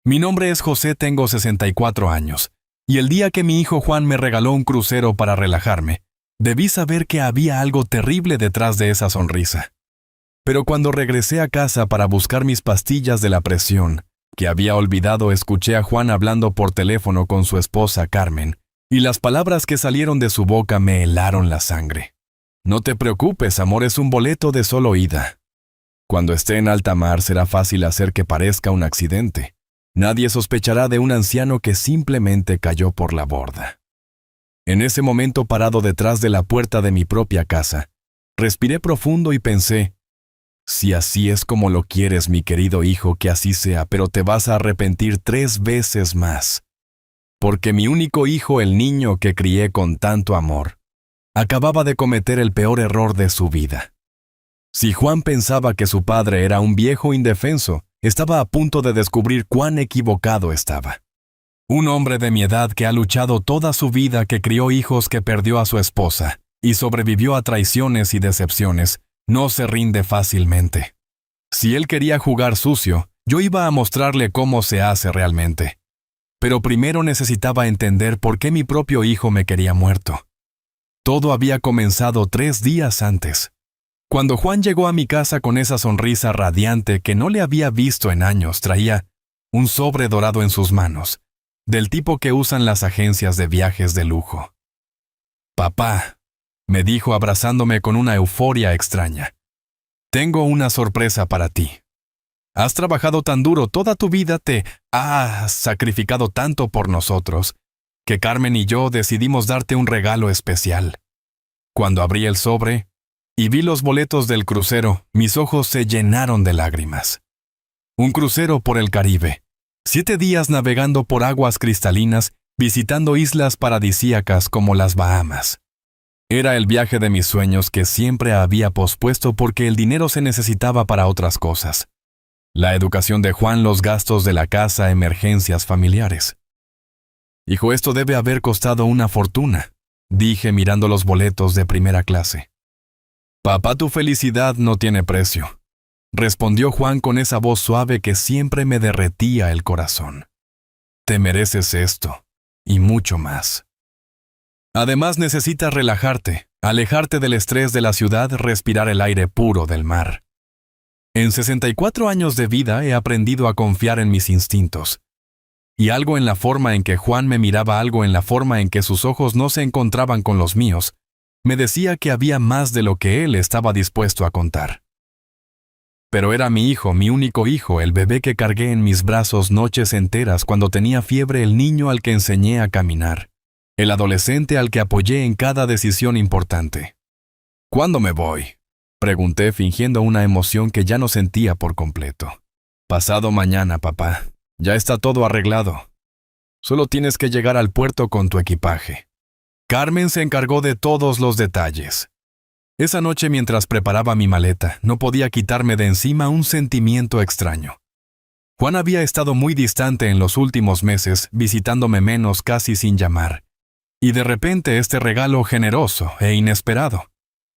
Mi nombre es José, tengo 64 años, y el día que mi hijo Juan me regaló un crucero para relajarme, debí saber que había algo terrible detrás de esa sonrisa. Pero cuando regresé a casa para buscar mis pastillas de la presión, que había olvidado, escuché a Juan hablando por teléfono con su esposa Carmen, y las palabras que salieron de su boca me helaron la sangre. No te preocupes, amor, es un boleto de solo ida. Cuando esté en alta mar será fácil hacer que parezca un accidente. Nadie sospechará de un anciano que simplemente cayó por la borda. En ese momento, parado detrás de la puerta de mi propia casa, respiré profundo y pensé, si así es como lo quieres, mi querido hijo, que así sea, pero te vas a arrepentir 3 veces más. Porque mi único hijo, el niño que crié con tanto amor, acababa de cometer el peor error de su vida. Si Juan pensaba que su padre era un viejo indefenso, estaba a punto de descubrir cuán equivocado estaba. Un hombre de mi edad que ha luchado toda su vida, que crió hijos, que perdió a su esposa y sobrevivió a traiciones y decepciones, no se rinde fácilmente. Si él quería jugar sucio, yo iba a mostrarle cómo se hace realmente. Pero primero necesitaba entender por qué mi propio hijo me quería muerto. Todo había comenzado 3 días antes. Cuando Juan llegó a mi casa con esa sonrisa radiante que no le había visto en años, traía un sobre dorado en sus manos, del tipo que usan las agencias de viajes de lujo. «Papá», me dijo abrazándome con una euforia extraña, «tengo una sorpresa para ti. Has trabajado tan duro toda tu vida, te has sacrificado tanto por nosotros, que Carmen y yo decidimos darte un regalo especial». Cuando abrí el sobre y vi los boletos del crucero, mis ojos se llenaron de lágrimas. Un crucero por el Caribe, 7 días navegando por aguas cristalinas, visitando islas paradisíacas como las Bahamas. Era el viaje de mis sueños que siempre había pospuesto porque el dinero se necesitaba para otras cosas. La educación de Juan, los gastos de la casa, emergencias familiares. «Hijo, esto debe haber costado una fortuna», dije mirando los boletos de primera clase. «Papá, tu felicidad no tiene precio», respondió Juan con esa voz suave que siempre me derretía el corazón. «Te mereces esto, y mucho más. Además necesitas relajarte, alejarte del estrés de la ciudad, respirar el aire puro del mar». En 64 años de vida he aprendido a confiar en mis instintos. Y algo en la forma en que Juan me miraba, algo en la forma en que sus ojos no se encontraban con los míos, me decía que había más de lo que él estaba dispuesto a contar. Pero era mi hijo, mi único hijo, el bebé que cargué en mis brazos noches enteras cuando tenía fiebre, el niño al que enseñé a caminar, el adolescente al que apoyé en cada decisión importante. «¿Cuándo me voy?», pregunté fingiendo una emoción que ya no sentía por completo. «Pasado mañana, papá. Ya está todo arreglado. Solo tienes que llegar al puerto con tu equipaje». Carmen se encargó de todos los detalles. Esa noche, mientras preparaba mi maleta, no podía quitarme de encima un sentimiento extraño. Juan había estado muy distante en los últimos meses, visitándome menos, casi sin llamar. Y de repente este regalo generoso e inesperado.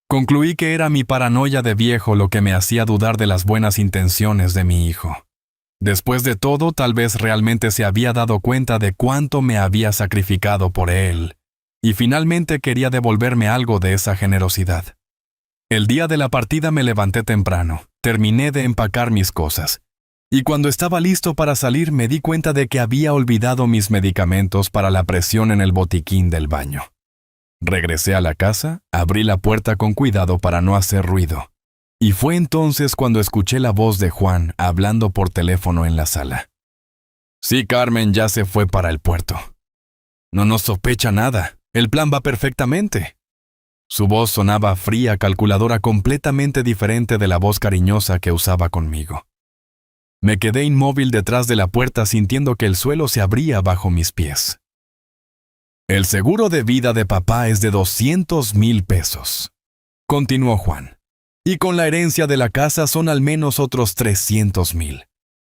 Concluí que era mi paranoia de viejo lo que me hacía dudar de las buenas intenciones de mi hijo. Después de todo, tal vez realmente se había dado cuenta de cuánto me había sacrificado por él, y finalmente quería devolverme algo de esa generosidad. El día de la partida me levanté temprano, terminé de empacar mis cosas, y cuando estaba listo para salir me di cuenta de que había olvidado mis medicamentos para la presión en el botiquín del baño. Regresé a la casa, abrí la puerta con cuidado para no hacer ruido, y fue entonces cuando escuché la voz de Juan hablando por teléfono en la sala. «Sí, Carmen ya se fue para el puerto. No nos sospecha nada, el plan va perfectamente». Su voz sonaba fría, calculadora, completamente diferente de la voz cariñosa que usaba conmigo. Me quedé inmóvil detrás de la puerta sintiendo que el suelo se abría bajo mis pies. «El seguro de vida de papá es de 200,000 pesos», continuó Juan. «Y con la herencia de la casa son al menos otros 300,000.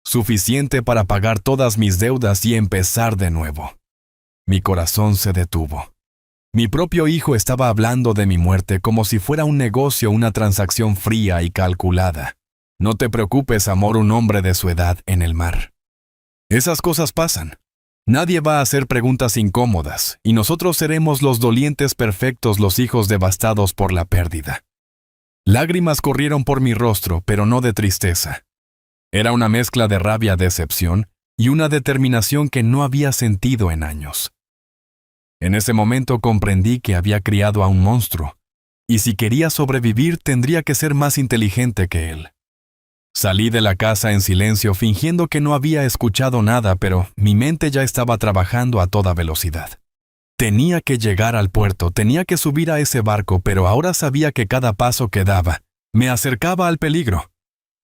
Suficiente para pagar todas mis deudas y empezar de nuevo». Mi corazón se detuvo. Mi propio hijo estaba hablando de mi muerte como si fuera un negocio, una transacción fría y calculada. «No te preocupes, amor, un hombre de su edad en el mar». Esas cosas pasan. Nadie va a hacer preguntas incómodas, y nosotros seremos los dolientes perfectos, los hijos devastados por la pérdida. Lágrimas corrieron por mi rostro, pero no de tristeza. Era una mezcla de rabia, decepción y una determinación que no había sentido en años. En ese momento comprendí que había criado a un monstruo, y si quería sobrevivir tendría que ser más inteligente que él. Salí de la casa en silencio, fingiendo que no había escuchado nada, pero mi mente ya estaba trabajando a toda velocidad. Tenía que llegar al puerto, tenía que subir a ese barco, pero ahora sabía que cada paso que daba me acercaba al peligro.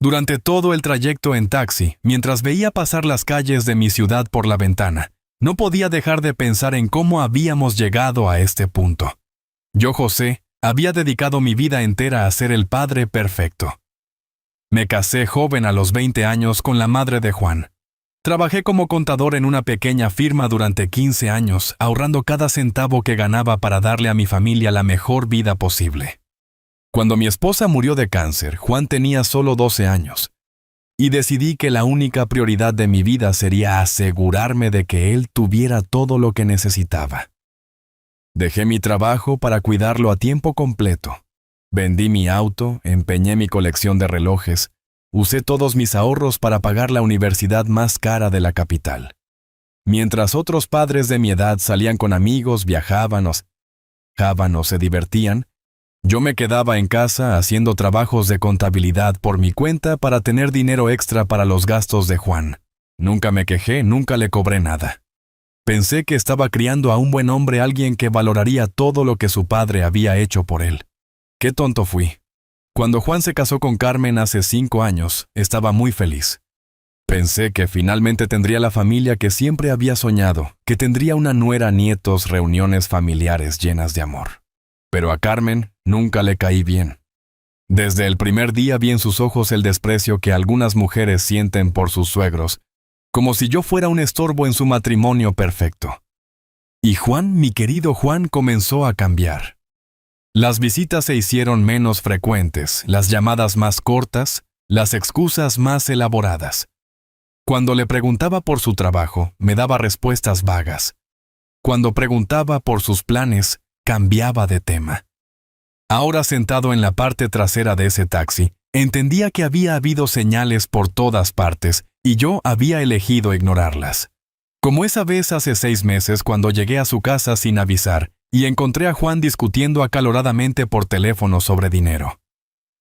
Durante todo el trayecto en taxi, mientras veía pasar las calles de mi ciudad por la ventana, no podía dejar de pensar en cómo habíamos llegado a este punto. Yo, José, había dedicado mi vida entera a ser el padre perfecto. Me casé joven a los 20 años con la madre de Juan. Trabajé como contador en una pequeña firma durante 15 años, ahorrando cada centavo que ganaba para darle a mi familia la mejor vida posible. Cuando mi esposa murió de cáncer, Juan tenía solo 12 años, y decidí que la única prioridad de mi vida sería asegurarme de que él tuviera todo lo que necesitaba. Dejé mi trabajo para cuidarlo a tiempo completo. Vendí mi auto, empeñé mi colección de relojes, usé todos mis ahorros para pagar la universidad más cara de la capital. Mientras otros padres de mi edad salían con amigos, viajaban o se divertían, yo me quedaba en casa haciendo trabajos de contabilidad por mi cuenta para tener dinero extra para los gastos de Juan. Nunca me quejé, nunca le cobré nada. Pensé que estaba criando a un buen hombre, alguien que valoraría todo lo que su padre había hecho por él. ¡Qué tonto fui! Cuando Juan se casó con Carmen hace 5 años, estaba muy feliz. Pensé que finalmente tendría la familia que siempre había soñado, que tendría una nuera, nietos, reuniones familiares llenas de amor. Pero a Carmen nunca le caí bien. Desde el primer día vi en sus ojos el desprecio que algunas mujeres sienten por sus suegros, como si yo fuera un estorbo en su matrimonio perfecto. Y Juan, mi querido Juan, comenzó a cambiar. Las visitas se hicieron menos frecuentes, las llamadas más cortas, las excusas más elaboradas. Cuando le preguntaba por su trabajo, me daba respuestas vagas. Cuando preguntaba por sus planes, cambiaba de tema. Ahora sentado en la parte trasera de ese taxi, entendía que había habido señales por todas partes y yo había elegido ignorarlas. Como esa vez hace 6 meses cuando llegué a su casa sin avisar y encontré a Juan discutiendo acaloradamente por teléfono sobre dinero.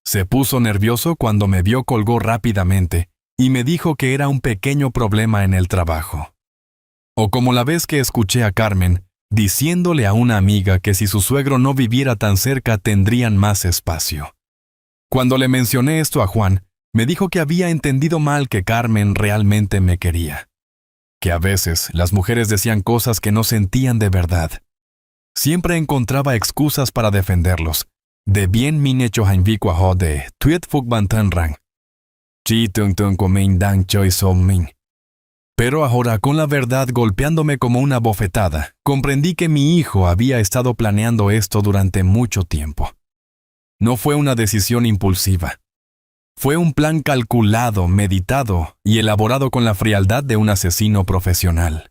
Se puso nervioso cuando me vio, colgó rápidamente y me dijo que era un pequeño problema en el trabajo. O como la vez que escuché a Carmen diciéndole a una amiga que si su suegro no viviera tan cerca tendrían más espacio. Cuando le mencioné esto a Juan, me dijo que había entendido mal, que Carmen realmente me quería. Que a veces las mujeres decían cosas que no sentían de verdad. Siempre encontraba excusas para defenderlos. De bien min hecho hanvikwa ho de tuet fuk bantan rang. Chi tung tung komin dang choi som min. Pero ahora, con la verdad golpeándome como una bofetada, comprendí que mi hijo había estado planeando esto durante mucho tiempo. No fue una decisión impulsiva. Fue un plan calculado, meditado y elaborado con la frialdad de un asesino profesional.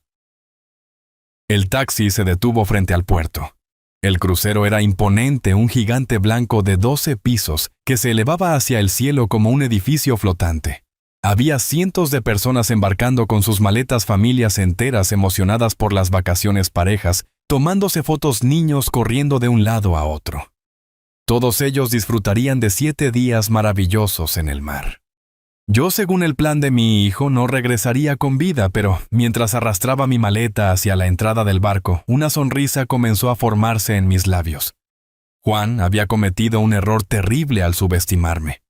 El taxi se detuvo frente al puerto. El crucero era imponente, un gigante blanco de 12 pisos que se elevaba hacia el cielo como un edificio flotante. Había cientos de personas embarcando con sus maletas, familias enteras emocionadas por las vacaciones, parejas, tomándose fotos, niños corriendo de un lado a otro. Todos ellos disfrutarían de 7 días maravillosos en el mar. Yo, según el plan de mi hijo, no regresaría con vida, pero mientras arrastraba mi maleta hacia la entrada del barco, una sonrisa comenzó a formarse en mis labios. Juan había cometido un error terrible al subestimarme.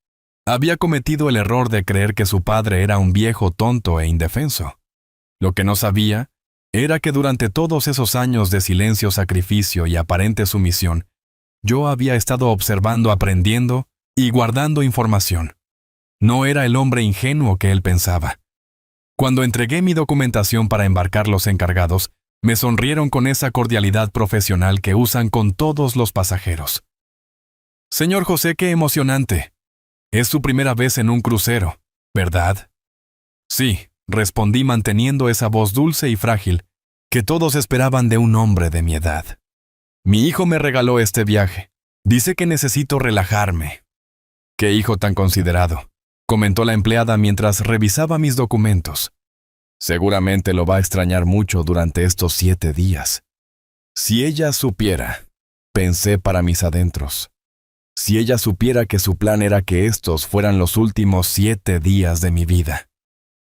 Había cometido el error de creer que su padre era un viejo tonto e indefenso. Lo que no sabía era que durante todos esos años de silencio, sacrificio y aparente sumisión, yo había estado observando, aprendiendo y guardando información. No era el hombre ingenuo que él pensaba. Cuando entregué mi documentación para embarcar los encargados, me sonrieron con esa cordialidad profesional que usan con todos los pasajeros. «Señor José, qué emocionante. Es su primera vez en un crucero, ¿verdad?» «Sí», respondí manteniendo esa voz dulce y frágil que todos esperaban de un hombre de mi edad. Mi hijo me regaló este viaje. Dice que necesito relajarme. «Qué hijo tan considerado», comentó la empleada mientras revisaba mis documentos. «Seguramente lo va a extrañar mucho durante estos 7 días. Si ella supiera», pensé para mis adentros, si ella supiera que su plan era que estos fueran los últimos 7 días de mi vida.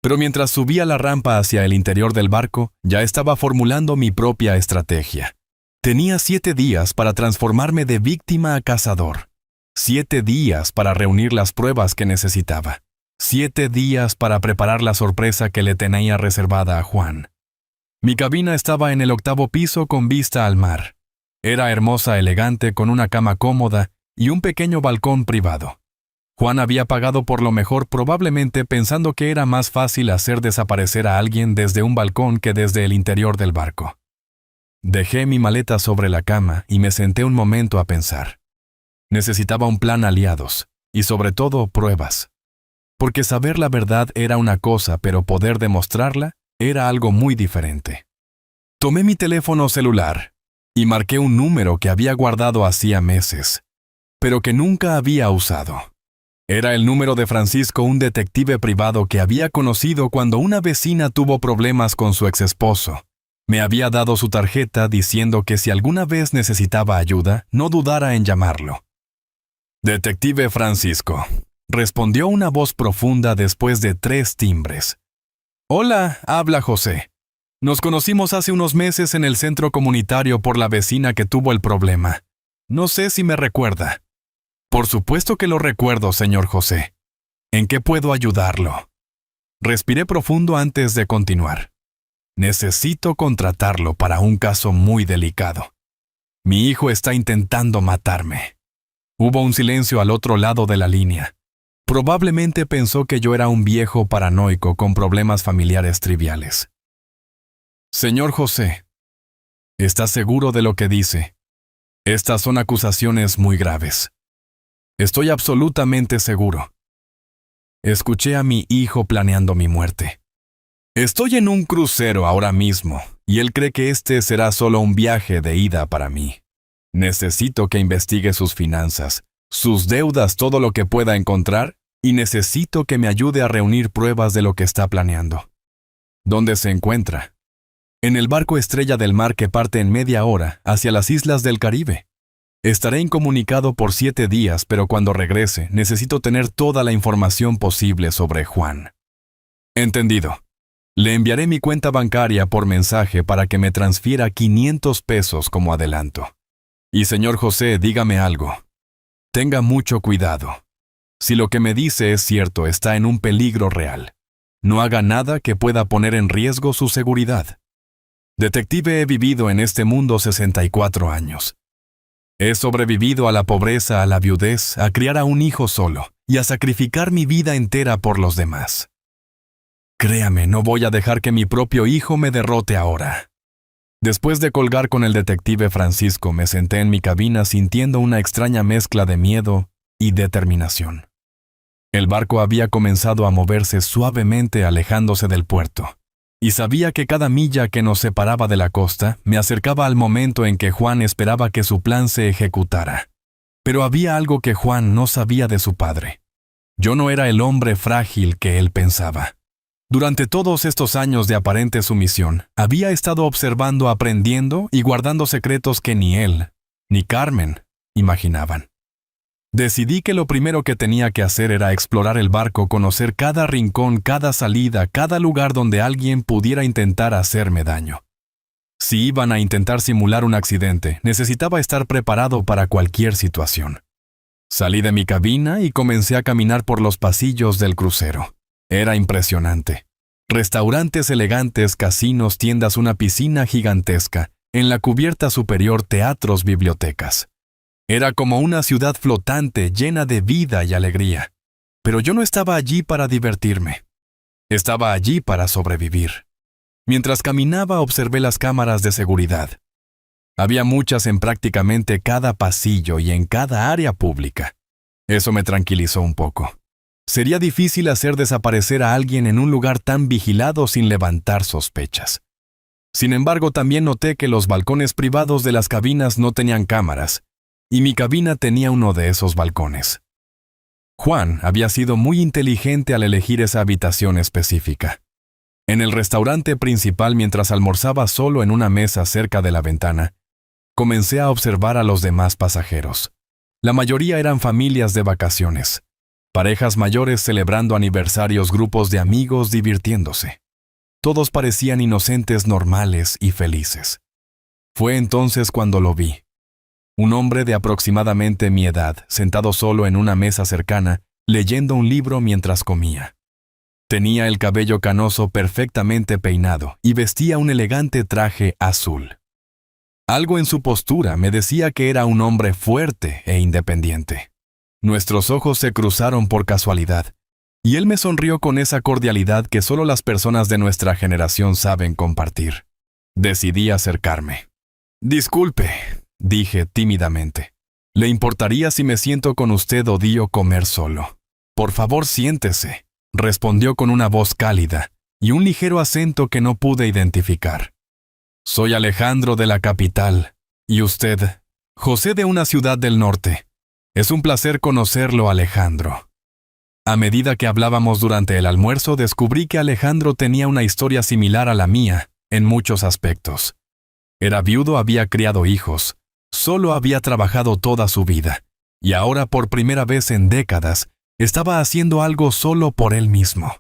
Pero mientras subía la rampa hacia el interior del barco, ya estaba formulando mi propia estrategia. Tenía 7 días para transformarme de víctima a cazador. 7 días para reunir las pruebas que necesitaba. 7 días para preparar la sorpresa que le tenía reservada a Juan. Mi cabina estaba en el 8º piso con vista al mar. Era hermosa, elegante, con una cama cómoda y un pequeño balcón privado. Juan había pagado por lo mejor, probablemente pensando que era más fácil hacer desaparecer a alguien desde un balcón que desde el interior del barco. Dejé mi maleta sobre la cama y me senté un momento a pensar. Necesitaba un plan, aliados, y sobre todo pruebas. Porque saber la verdad era una cosa, pero poder demostrarla era algo muy diferente. Tomé mi teléfono celular y marqué un número que había guardado hacía meses, pero que nunca había usado. Era el número de Francisco, un detective privado que había conocido cuando una vecina tuvo problemas con su exesposo. Me había dado su tarjeta diciendo que si alguna vez necesitaba ayuda, no dudara en llamarlo. «Detective Francisco», respondió una voz profunda después de 3 timbres. «Hola, habla José. Nos conocimos hace unos meses en el centro comunitario por la vecina que tuvo el problema. No sé si me recuerda». «Por supuesto que lo recuerdo, señor José. ¿En qué puedo ayudarlo?» Respiré profundo antes de continuar. Necesito contratarlo para un caso muy delicado. Mi hijo está intentando matarme. Hubo un silencio al otro lado de la línea. Probablemente pensó que yo era un viejo paranoico con problemas familiares triviales. «Señor José, ¿está seguro de lo que dice? Estas son acusaciones muy graves». «Estoy absolutamente seguro. Escuché a mi hijo planeando mi muerte. Estoy en un crucero ahora mismo, y él cree que este será solo un viaje de ida para mí. Necesito que investigue sus finanzas, sus deudas, todo lo que pueda encontrar, y necesito que me ayude a reunir pruebas de lo que está planeando». «¿Dónde se encuentra?» «En el barco Estrella del Mar que parte en media hora hacia las islas del Caribe. Estaré incomunicado por 7 días, pero cuando regrese necesito tener toda la información posible sobre Juan». «Entendido. Le enviaré mi cuenta bancaria por mensaje para que me transfiera 500 pesos como adelanto. Y señor José, dígame algo. Tenga mucho cuidado. Si lo que me dice es cierto, está en un peligro real. No haga nada que pueda poner en riesgo su seguridad. Detective, he vivido en este mundo 64 años. He sobrevivido a la pobreza, a la viudez, a criar a un hijo solo y a sacrificar mi vida entera por los demás. Créame, no voy a dejar que mi propio hijo me derrote ahora». Después de colgar con el detective Francisco, me senté en mi cabina sintiendo una extraña mezcla de miedo y determinación. El barco había comenzado a moverse suavemente alejándose del puerto, y sabía que cada milla que nos separaba de la costa me acercaba al momento en que Juan esperaba que su plan se ejecutara. Pero había algo que Juan no sabía de su padre. Yo no era el hombre frágil que él pensaba. Durante todos estos años de aparente sumisión, había estado observando, aprendiendo y guardando secretos que ni él, ni Carmen, imaginaban. Decidí que lo primero que tenía que hacer era explorar el barco, conocer cada rincón, cada salida, cada lugar donde alguien pudiera intentar hacerme daño. Si iban a intentar simular un accidente, necesitaba estar preparado para cualquier situación. Salí de mi cabina y comencé a caminar por los pasillos del crucero. Era impresionante. Restaurantes elegantes, casinos, tiendas, una piscina gigantesca. En la cubierta superior, teatros, bibliotecas. Era como una ciudad flotante, llena de vida y alegría. Pero yo no estaba allí para divertirme. Estaba allí para sobrevivir. Mientras caminaba, observé las cámaras de seguridad. Había muchas en prácticamente cada pasillo y en cada área pública. Eso me tranquilizó un poco. Sería difícil hacer desaparecer a alguien en un lugar tan vigilado sin levantar sospechas. Sin embargo, también noté que los balcones privados de las cabinas no tenían cámaras, y mi cabina tenía uno de esos balcones. Juan había sido muy inteligente al elegir esa habitación específica. En el restaurante principal, mientras almorzaba solo en una mesa cerca de la ventana, comencé a observar a los demás pasajeros. La mayoría eran familias de vacaciones, parejas mayores celebrando aniversarios, grupos de amigos divirtiéndose. Todos parecían inocentes, normales y felices. Fue entonces cuando lo vi. Un hombre de aproximadamente mi edad, sentado solo en una mesa cercana, leyendo un libro mientras comía. Tenía el cabello canoso perfectamente peinado y vestía un elegante traje azul. Algo en su postura me decía que era un hombre fuerte e independiente. Nuestros ojos se cruzaron por casualidad, y él me sonrió con esa cordialidad que solo las personas de nuestra generación saben compartir. Decidí acercarme. «Disculpe», dije tímidamente. «¿Le importaría si me siento con usted o odio comer solo?» «Por favor, siéntese», respondió con una voz cálida y un ligero acento que no pude identificar. «Soy Alejandro de la capital. ¿Y usted?» «José de una ciudad del norte. Es un placer conocerlo, Alejandro». A medida que hablábamos durante el almuerzo, descubrí que Alejandro tenía una historia similar a la mía, en muchos aspectos. Era viudo, había criado hijos, solo había trabajado toda su vida, y ahora por primera vez en décadas, estaba haciendo algo solo por él mismo.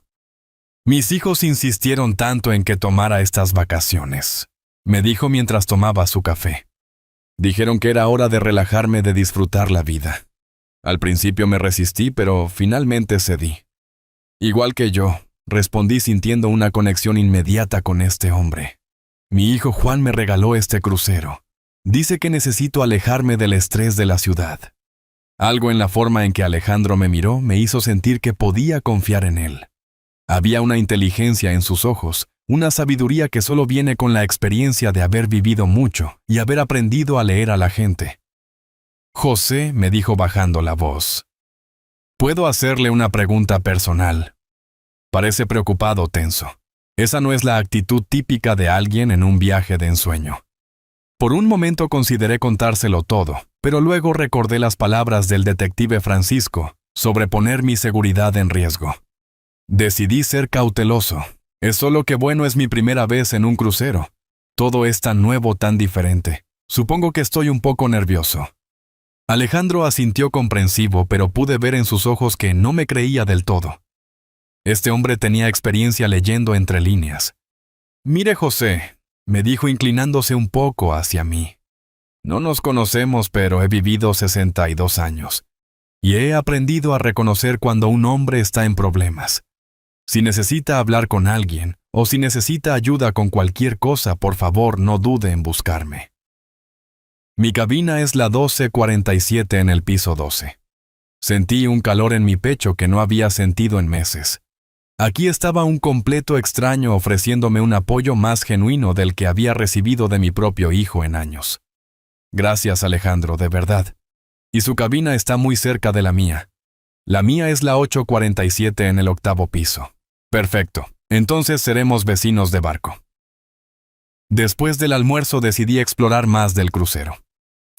«Mis hijos insistieron tanto en que tomara estas vacaciones», me dijo mientras tomaba su café. «Dijeron que era hora de relajarme, de disfrutar la vida. Al principio me resistí, pero finalmente cedí. Igual que yo, respondí sintiendo una conexión inmediata con este hombre. Mi hijo Juan me regaló este crucero. Dice que necesito alejarme del estrés de la ciudad». Algo en la forma en que Alejandro me miró me hizo sentir que podía confiar en él. Había una inteligencia en sus ojos, una sabiduría que solo viene con la experiencia de haber vivido mucho y haber aprendido a leer a la gente. «José», me dijo bajando la voz, «¿puedo hacerle una pregunta personal?» Parece preocupado, tenso. Esa no es la actitud típica de alguien en un viaje de ensueño. Por un momento consideré contárselo todo, pero luego recordé las palabras del detective Francisco sobre poner mi seguridad en riesgo. Decidí ser cauteloso. Es solo que bueno, es mi primera vez en un crucero. Todo es tan nuevo, tan diferente. Supongo que estoy un poco nervioso. Alejandro asintió comprensivo, pero pude ver en sus ojos que no me creía del todo. Este hombre tenía experiencia leyendo entre líneas. «Mire, José», me dijo inclinándose un poco hacia mí. «No nos conocemos, pero he vivido 62 años. Y he aprendido a reconocer cuando un hombre está en problemas. Si necesita hablar con alguien, o si necesita ayuda con cualquier cosa, por favor, no dude en buscarme». Mi cabina es la 1247 en el piso 12. Sentí un calor en mi pecho que no había sentido en meses. Aquí estaba un completo extraño ofreciéndome un apoyo más genuino del que había recibido de mi propio hijo en años. «Gracias, Alejandro, de verdad. Y su cabina está muy cerca de la mía. La mía es la 847 en el 8º piso». «Perfecto. Entonces seremos vecinos de barco». Después del almuerzo decidí explorar más del crucero.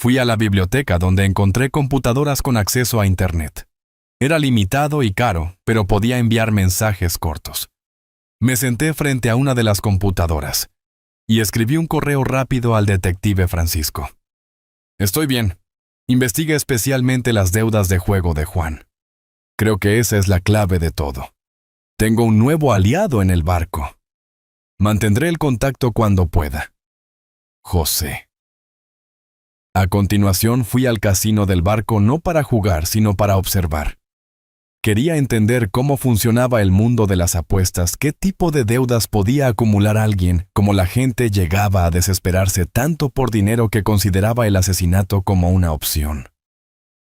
Fui a la biblioteca donde encontré computadoras con acceso a Internet. Era limitado y caro, pero podía enviar mensajes cortos. Me senté frente a una de las computadoras y escribí un correo rápido al detective Francisco. «Estoy bien. Investiga especialmente las deudas de juego de Juan. Creo que esa es la clave de todo. Tengo un nuevo aliado en el barco. Mantendré el contacto cuando pueda. José». A continuación fui al casino del barco no para jugar, sino para observar. Quería entender cómo funcionaba el mundo de las apuestas, qué tipo de deudas podía acumular alguien, cómo la gente llegaba a desesperarse tanto por dinero que consideraba el asesinato como una opción.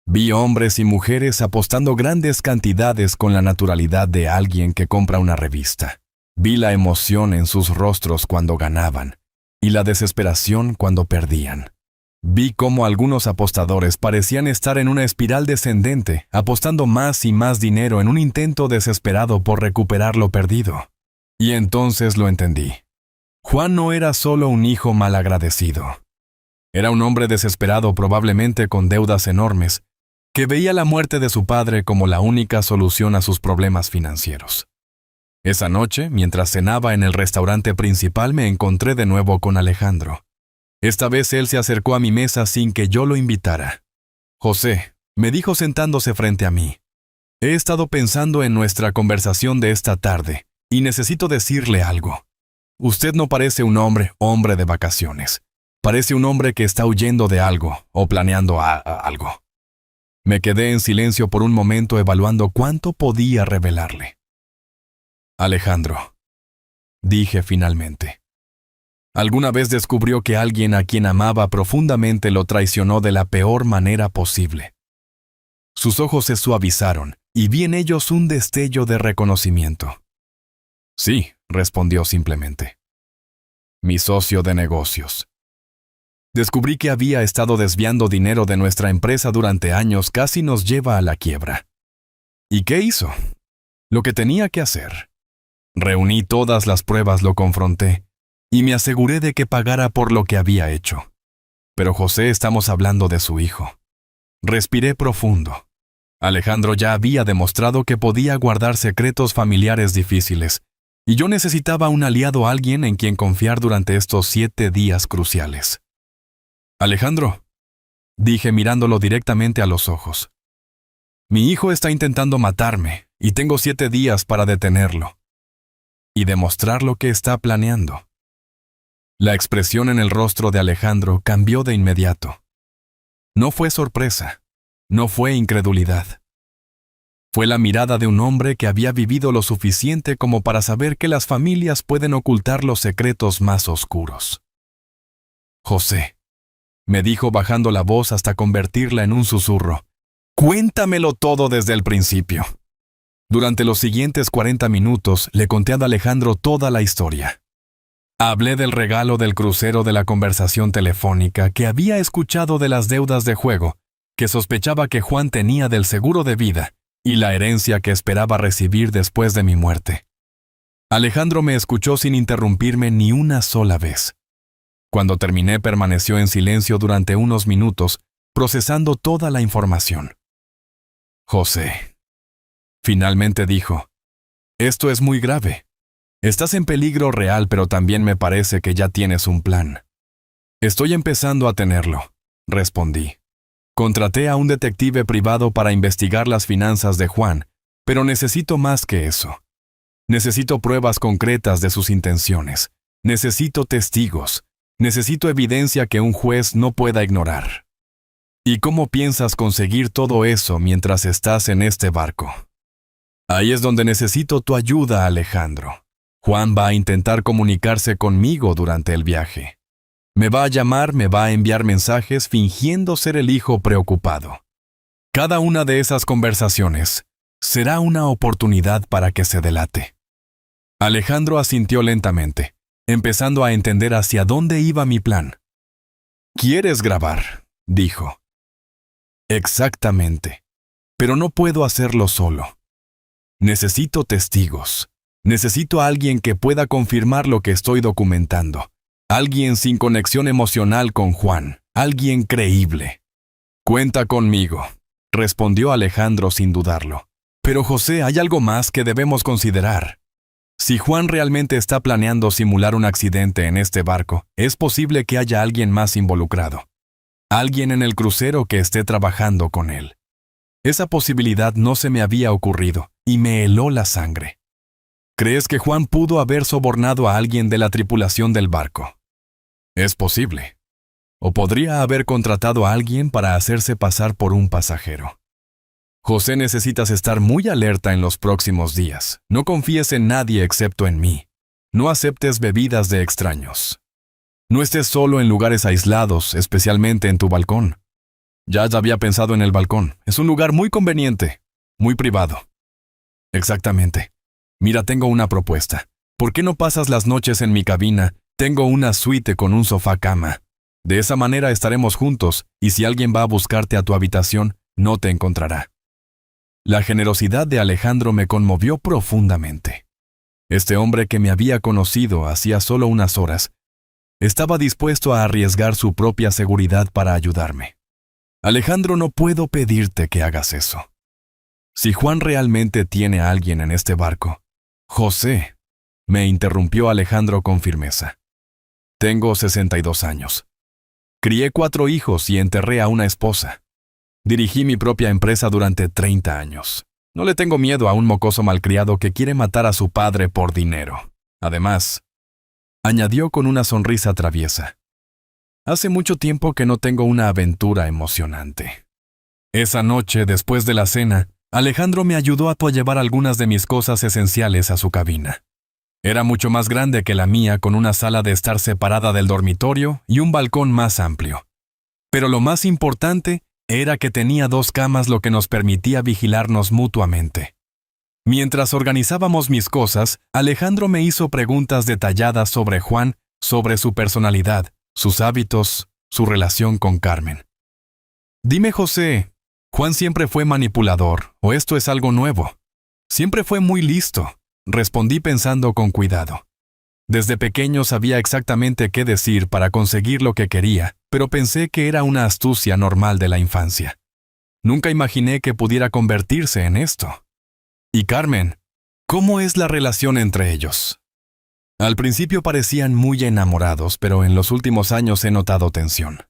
Vi hombres y mujeres apostando grandes cantidades con la naturalidad de alguien que compra una revista. Vi la emoción en sus rostros cuando ganaban y la desesperación cuando perdían. Vi cómo algunos apostadores parecían estar en una espiral descendente, apostando más y más dinero en un intento desesperado por recuperar lo perdido. Y entonces lo entendí. Juan no era solo un hijo malagradecido. Era un hombre desesperado, probablemente con deudas enormes, que veía la muerte de su padre como la única solución a sus problemas financieros. Esa noche, mientras cenaba en el restaurante principal, me encontré de nuevo con Alejandro. Esta vez él se acercó a mi mesa sin que yo lo invitara. «José», me dijo sentándose frente a mí, «he estado pensando en nuestra conversación de esta tarde y necesito decirle algo. Usted no parece un hombre de vacaciones. Parece un hombre que está huyendo de algo o planeando algo». Me quedé en silencio por un momento evaluando cuánto podía revelarle. «Alejandro», dije finalmente. Alguna vez descubrió que alguien a quien amaba profundamente lo traicionó de la peor manera posible. Sus ojos se suavizaron y vi en ellos un destello de reconocimiento. «Sí», respondió simplemente. «Mi socio de negocios. Descubrí que había estado desviando dinero de nuestra empresa durante años, casi nos lleva a la quiebra. ¿Y qué hizo? Lo que tenía que hacer. Reuní todas las pruebas, lo confronté, y me aseguré de que pagara por lo que había hecho. Pero José, estamos hablando de su hijo». Respiré profundo. Alejandro ya había demostrado que podía guardar secretos familiares difíciles, y yo necesitaba un aliado, alguien en quien confiar durante estos 7 días cruciales. «Alejandro», dije mirándolo directamente a los ojos, «mi hijo está intentando matarme y tengo 7 días para detenerlo y demostrar lo que está planeando». La expresión en el rostro de Alejandro cambió de inmediato. No fue sorpresa, no fue incredulidad. Fue la mirada de un hombre que había vivido lo suficiente como para saber que las familias pueden ocultar los secretos más oscuros. «José», me dijo bajando la voz hasta convertirla en un susurro, «cuéntamelo todo desde el principio». Durante los siguientes 40 minutos le conté a Alejandro toda la historia. Hablé del regalo del crucero, de la conversación telefónica que había escuchado, de las deudas de juego que sospechaba que Juan tenía, del seguro de vida y la herencia que esperaba recibir después de mi muerte. Alejandro me escuchó sin interrumpirme ni una sola vez. Cuando terminé, permaneció en silencio durante unos minutos, procesando toda la información. «José», finalmente dijo, «esto es muy grave. Estás en peligro real, pero también me parece que ya tienes un plan». «Estoy empezando a tenerlo», respondí. «Contraté a un detective privado para investigar las finanzas de Juan, pero necesito más que eso. Necesito pruebas concretas de sus intenciones. Necesito testigos. Necesito evidencia que un juez no pueda ignorar». «¿Y cómo piensas conseguir todo eso mientras estás en este barco?» «Ahí es donde necesito tu ayuda, Alejandro. Juan va a intentar comunicarse conmigo durante el viaje. Me va a llamar, me va a enviar mensajes fingiendo ser el hijo preocupado. Cada una de esas conversaciones será una oportunidad para que se delate». Alejandro asintió lentamente, empezando a entender hacia dónde iba mi plan. «¿Quieres grabar?», dijo. «Exactamente. Pero no puedo hacerlo solo. Necesito testigos. Necesito a alguien que pueda confirmar lo que estoy documentando. Alguien sin conexión emocional con Juan. Alguien creíble». «Cuenta conmigo», respondió Alejandro sin dudarlo. «Pero José, hay algo más que debemos considerar. Si Juan realmente está planeando simular un accidente en este barco, es posible que haya alguien más involucrado. Alguien en el crucero que esté trabajando con él. Esa posibilidad no se me había ocurrido y me heló la sangre. ¿Crees que Juan pudo haber sobornado a alguien de la tripulación del barco? Es posible. O podría haber contratado a alguien para hacerse pasar por un pasajero. José, necesitas estar muy alerta en los próximos días. No confíes en nadie excepto en mí. No aceptes bebidas de extraños. No estés solo en lugares aislados, especialmente en tu balcón. Ya había pensado en el balcón. Es un lugar muy conveniente, muy privado». «Exactamente. Mira, tengo una propuesta. ¿Por qué no pasas las noches en mi cabina? Tengo una suite con un sofá cama. De esa manera estaremos juntos, y si alguien va a buscarte a tu habitación, no te encontrará. La generosidad de Alejandro me conmovió profundamente. Este hombre que me había conocido hacía solo unas horas, estaba dispuesto a arriesgar su propia seguridad para ayudarme. Alejandro, no puedo pedirte que hagas eso. Si Juan realmente tiene a alguien en este barco, José, me interrumpió Alejandro con firmeza. Tengo 62 años. Crié 4 hijos y enterré a una esposa. Dirigí mi propia empresa durante 30 años. No le tengo miedo a un mocoso malcriado que quiere matar a su padre por dinero. Además, añadió con una sonrisa traviesa, hace mucho tiempo que no tengo una aventura emocionante. Esa noche, después de la cena, Alejandro me ayudó a llevar algunas de mis cosas esenciales a su cabina. Era mucho más grande que la mía, con una sala de estar separada del dormitorio y un balcón más amplio. Pero lo más importante era que tenía 2 camas, lo que nos permitía vigilarnos mutuamente. Mientras organizábamos mis cosas, Alejandro me hizo preguntas detalladas sobre Juan, sobre su personalidad, sus hábitos, su relación con Carmen. Dime, José, ¿Juan siempre fue manipulador o esto es algo nuevo? Siempre fue muy listo, respondí pensando con cuidado. Desde pequeño sabía exactamente qué decir para conseguir lo que quería, pero pensé que era una astucia normal de la infancia. Nunca imaginé que pudiera convertirse en esto. ¿Y Carmen? ¿Cómo es la relación entre ellos? Al principio parecían muy enamorados, pero en los últimos años he notado tensión.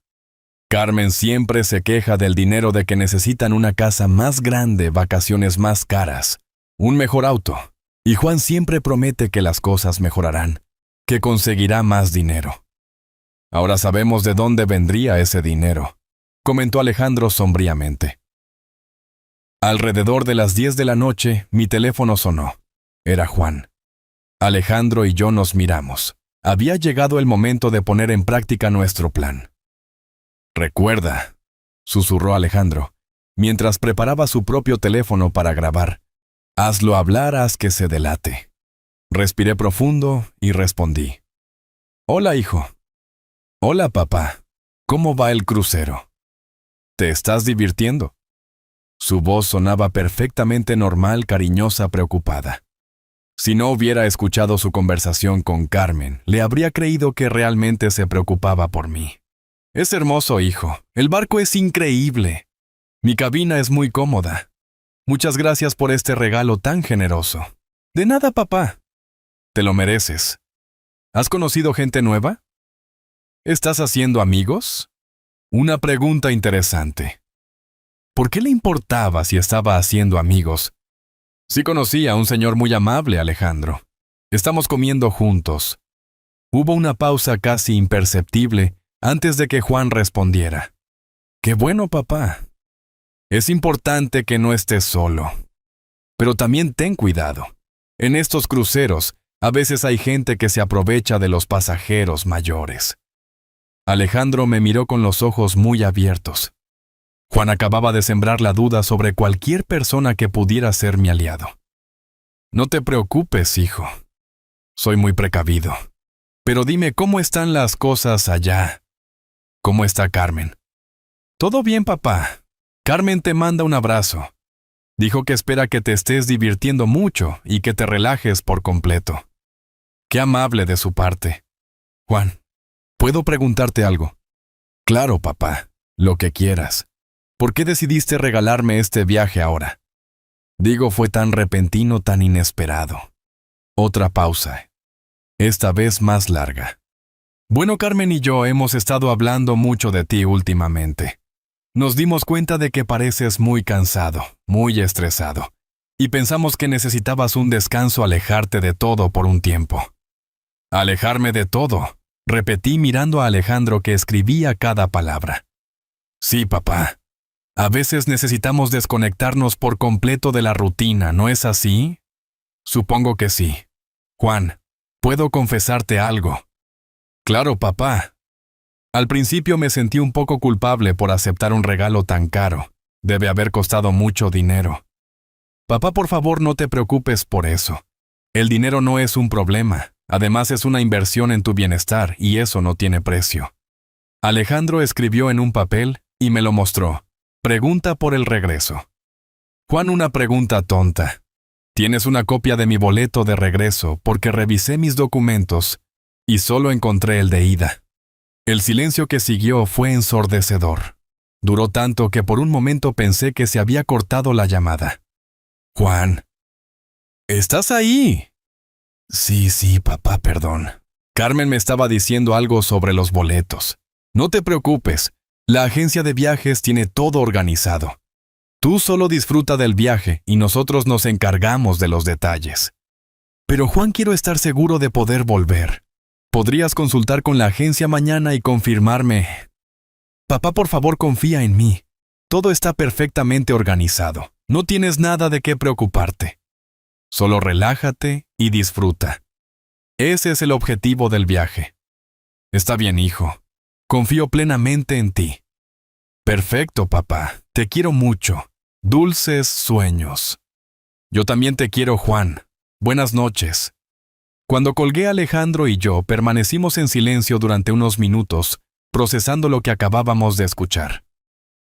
Carmen siempre se queja del dinero, de que necesitan una casa más grande, vacaciones más caras, un mejor auto. Y Juan siempre promete que las cosas mejorarán, que conseguirá más dinero. Ahora sabemos de dónde vendría ese dinero, comentó Alejandro sombríamente. Alrededor de las 10 de la noche, mi teléfono sonó. Era Juan. Alejandro y yo nos miramos. Había llegado el momento de poner en práctica nuestro plan. Recuerda, susurró Alejandro, mientras preparaba su propio teléfono para grabar. Hazlo hablar, haz que se delate. Respiré profundo y respondí. Hola, hijo. Hola, papá. ¿Cómo va el crucero? ¿Te estás divirtiendo? Su voz sonaba perfectamente normal, cariñosa, preocupada. Si no hubiera escuchado su conversación con Carmen, le habría creído que realmente se preocupaba por mí. Es hermoso, hijo. El barco es increíble. Mi cabina es muy cómoda. Muchas gracias por este regalo tan generoso. De nada, papá. Te lo mereces. ¿Has conocido gente nueva? ¿Estás haciendo amigos? Una pregunta interesante. ¿Por qué le importaba si estaba haciendo amigos? Sí conocí a un señor muy amable, Alejandro. Estamos comiendo juntos. Hubo una pausa casi imperceptible antes de que Juan respondiera. Qué bueno, papá. Es importante que no estés solo. Pero también ten cuidado. En estos cruceros, a veces hay gente que se aprovecha de los pasajeros mayores. Alejandro me miró con los ojos muy abiertos. Juan acababa de sembrar la duda sobre cualquier persona que pudiera ser mi aliado. No te preocupes, hijo. Soy muy precavido. Pero dime, ¿cómo están las cosas allá? ¿Cómo está Carmen? Todo bien, papá. Carmen te manda un abrazo. Dijo que espera que te estés divirtiendo mucho y que te relajes por completo. Qué amable de su parte. Juan, ¿puedo preguntarte algo? Claro, papá, lo que quieras. ¿Por qué decidiste regalarme este viaje ahora? Digo, fue tan repentino, tan inesperado. Otra pausa. Esta vez más larga. Bueno, Carmen y yo hemos estado hablando mucho de ti últimamente. Nos dimos cuenta de que pareces muy cansado, muy estresado, y pensamos que necesitabas un descanso, alejarte de todo por un tiempo. Alejarme de todo, repetí mirando a Alejandro, que escribía cada palabra. Sí, papá. A veces necesitamos desconectarnos por completo de la rutina, ¿no es así? Supongo que sí. Juan, ¿puedo confesarte algo? Claro, papá. Al principio me sentí un poco culpable por aceptar un regalo tan caro. Debe haber costado mucho dinero. Papá, por favor, no te preocupes por eso. El dinero no es un problema. Además, es una inversión en tu bienestar y eso no tiene precio. Alejandro escribió en un papel y me lo mostró. Pregunta por el regreso. Juan, una pregunta tonta. Tienes una copia de mi boleto de regreso porque revisé mis documentos y solo encontré el de ida. El silencio que siguió fue ensordecedor. Duró tanto que por un momento pensé que se había cortado la llamada. Juan. ¿Estás ahí? Sí, papá, perdón. Carmen me estaba diciendo algo sobre los boletos. No te preocupes, la agencia de viajes tiene todo organizado. Tú solo disfruta del viaje y nosotros nos encargamos de los detalles. Pero Juan, quiero estar seguro de poder volver. ¿Podrías consultar con la agencia mañana y confirmarme? Papá, por favor, confía en mí. Todo está perfectamente organizado. No tienes nada de qué preocuparte. Solo relájate y disfruta. Ese es el objetivo del viaje. Está bien, hijo. Confío plenamente en ti. Perfecto, papá. Te quiero mucho. Dulces sueños. Yo también te quiero, Juan. Buenas noches. Cuando colgué, Alejandro y yo permanecimos en silencio durante unos minutos, procesando lo que acabábamos de escuchar.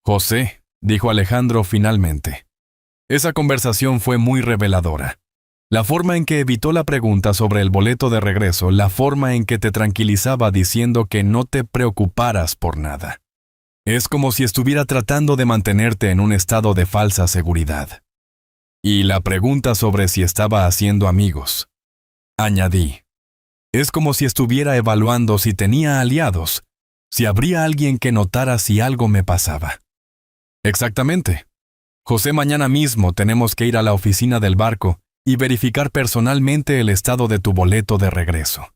José, dijo Alejandro finalmente. Esa conversación fue muy reveladora. La forma en que evitó la pregunta sobre el boleto de regreso, la forma en que te tranquilizaba diciendo que no te preocuparas por nada. Es como si estuviera tratando de mantenerte en un estado de falsa seguridad. Y la pregunta sobre si estaba haciendo amigos. Añadí. Es como si estuviera evaluando si tenía aliados, si habría alguien que notara si algo me pasaba. Exactamente. José, mañana mismo tenemos que ir a la oficina del barco y verificar personalmente el estado de tu boleto de regreso.